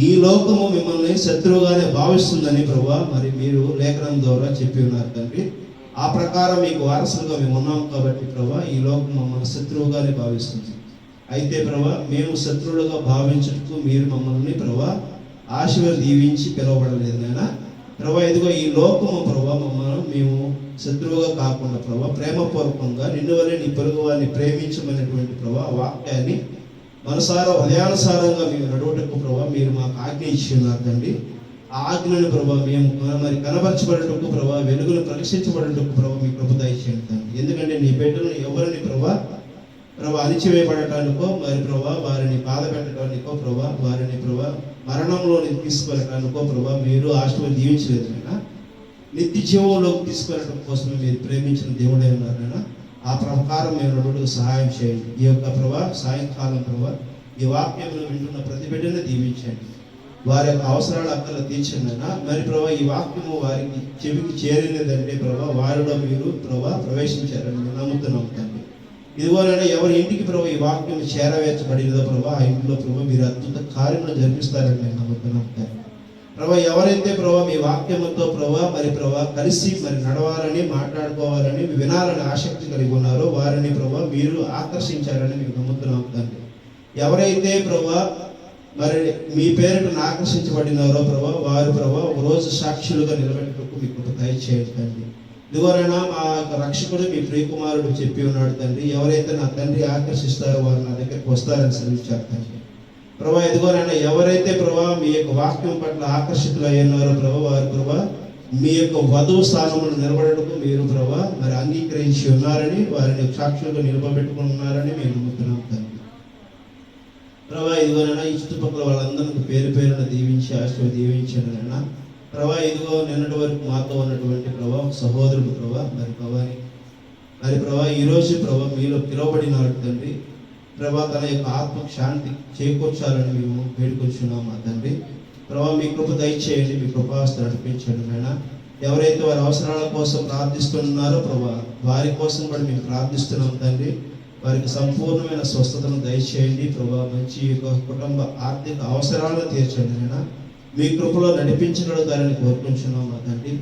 ఈ లోకము మిమ్మల్ని శత్రువుగానే భావిస్తుందని ప్రభా మరి మీరు లేఖనం ద్వారా చెప్పి ఉన్నారు తండ్రి. ఆ ప్రకారం మీకు వారసులుగా మేము ఉన్నాం కాబట్టి ప్రభా ఈ లోకం మమ్మల్ని శత్రువుగానే భావిస్తుంది. అయితే ప్రభా మేము శత్రువులుగా భావించుటకు మీరు మమ్మల్ని ప్రభా దీవించి పిలువబడలేదు నాయనా. ప్రభా ఇదిగో ఈ లోకము ప్రభా మమ్మల్ని మేము శత్రువుగా కాకుండా ప్రభా ప్రేమపూర్వకంగా నిన్ను వలె నీ పొరుగు వారిని ప్రేమించమనేటువంటి ప్రభా వాక్యాన్ని మనసారా హృదయానుసారంగా మేము నడువుటకు ప్రభా మీరు మాకు ఆజ్ఞ ఇచ్చి ఉన్నారు తండ్రి. ఆ ఆజ్ఞను ప్రభా మేము మరి కనబరచబడటకు ప్రభా వెలుగును ప్రదర్శించబడటకు ప్రభా మీ కృప దయచేయండి తండ్రి. ఎందుకంటే నీ బిడ్డలను ఎవరిని ప్రభా అణిచివేయబడటానికో మరి ప్రభా వారిని బాధ పెట్టడానికో ప్రభా వారిని ప్రభా మరణంలోని తీసుకెళ్ళటానికో ప్రభా మీరు దీవించలేదు అయినా నిత్య జీవంలోకి తీసుకెళ్ళడం కోసమే మీరు ప్రేమించిన దేవుడే ఉన్నారైనా. ఆ ప్రకారం మేము నడువుకు సహాయం చేయండి. ఈ యొక్క ప్రభా సాయంకాలం ప్రభా ఈ వాక్యంలో వింటున్న ప్రతి బిడ్డను దీవించండి. వారి యొక్క అవసరాలు అక్కలు తీర్చండి అయినా. మరి ప్రభా ఈ వాక్యము వారికి చెవికి చేరినదంటే ప్రభా వారిలో మీరు ప్రభా ప్రవేశించారని మేము నమ్ముతున్నాం తండ్రి. ఇదిగోనైనా ఎవరి ఇంటికి ప్రభా ఈ వాక్యం చేరవేర్చబడినదో ప్రభా ఆ ఇంట్లో ప్రభా మీరు అద్భుత కార్యములు జరిపిస్తారని మేము నమ్ముతున్నాం తండ్రి. ప్రభా ఎవరైతే ప్రభా మీ వాక్యముతో ప్రభా మరి ప్రభా కలిసి మరి నడవాలని మాట్లాడుకోవాలని వినాలని ఆసక్తి కలిగి ఉన్నారో వారిని ప్రభా మీరు ఆకర్షించారని మేము నమ్ముతున్నాం తండ్రి. ఎవరైతే ప్రభా మరి మీ పేరును ఆకర్షించబడినారో ప్రభా వారు ప్రభా ఒకరోజు సాక్షులుగా నిలబెట్టుకు మీకు దయచేయండి తండ్రి. ఇదిగోనైనా మా రక్షకుడు మీ ప్రియకుమారుడు చెప్పి ఉన్నాడు తండ్రి. ఎవరైతే నా తండ్రి ఆకర్షిస్తారో వారు నా దగ్గరికి వస్తారని సెలవిచ్చారు తండ్రి. ప్రభా ఇదిగోనైనా ఎవరైతే ప్రభా మీ యొక్క వాక్యం పట్ల ఆకర్షితులు అయ్యున్నారో ప్రభా వారు ప్రభా మీ యొక్క వధువు స్థానంలో నిలబడటకు మీరు ప్రభా మరి అంగీకరించి ఉన్నారని వారిని సాక్షులుగా నిలబెట్టుకున్నారని మేము నమ్ముతున్నాం తండ్రి. ప్రభా ఇదిగోనైనా ఈ చుట్టుపక్కల వాళ్ళందరికీ పేరు పేరున దీవించి దీవించండి అయినా. ప్రభా ఇదిగో నిన్నటి వరకు మాతో ఉన్నటువంటి ప్రభా సహోదరుడు ప్రభా మరి ప్రభా ఈరోజు ప్రభా మీలో పిలువబడినాడు తండ్రి. ప్రభా తన యొక్క ఆత్మకు శాంతి చేకూర్చాలని మేము వేడుకొచ్చున్నాం ఆ తండ్రి. ప్రభా మీ కృప దయచేయండి, మీ కృపాస్త నడిపించండి నాయన. ఎవరైతే వారి అవసరాల కోసం ప్రార్థిస్తున్నారో ప్రభా వారి కోసం కూడా మేము ప్రార్థిస్తున్నాం తండ్రి. వారికి సంపూర్ణమైన స్వస్థతను దయచేయండి ప్రభా. మంచి కుటుంబ ఆర్థిక అవసరాలను తీర్చండి నాయన. మీ కృపలో నడిపించగలుగుతారని కోరుకుంటున్నాం మా తండ్రి.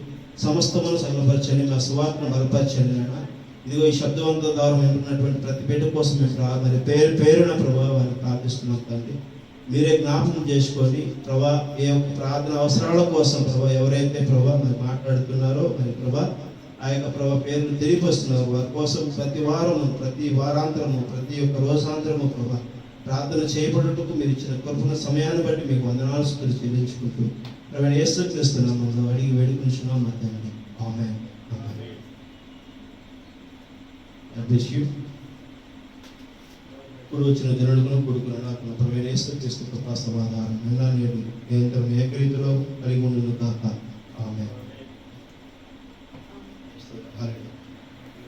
సమస్తమును సగలపరచండి, మా సువార్తను బలపరచండి నాయన. ఇదిగో ఈ శబ్దవంత ద్వారా వింటున్నటువంటి ప్రతి బిడ్డ కోసం మేము మరి పేరున ప్రభావాన్ని ప్రార్థిస్తున్నాం తండ్రి. మీరే జ్ఞాపకం చేసుకోండి ప్రభా. ఏ యొక్క ప్రార్థన అవసరాల కోసం ప్రభా ఎవరైతే ప్రభా మరి మాట్లాడుతున్నారో మరి ప్రభా ఆ యొక్క ప్రభా పేర్లు తిరిగి వస్తున్నారు వారి కోసం ప్రతి వారము ప్రతి వారాంతరము ప్రతి ఒక్క రోజాంతరము ప్రభా ప్రార్థన చేయబడుటకు మీరు ఇచ్చిన కృపణ సమయాన్ని బట్టి మీకు వందనాలు చెల్లించుకుంటూ ప్రభు యేసుక్రీస్తునామములో మమ్మల్ని అడిగి వేడుకుంటున్నాం మా తండ్రి. ఆమేన్. ఇప్పుడు వచ్చిన జనులను కొడుకును నాకు ప్రభు యేసుక్రీస్తు కృపా సమాధానం నిన్న నేడు నిరంతరం ఏకరీతిలో కలిగి ఉండును కాక.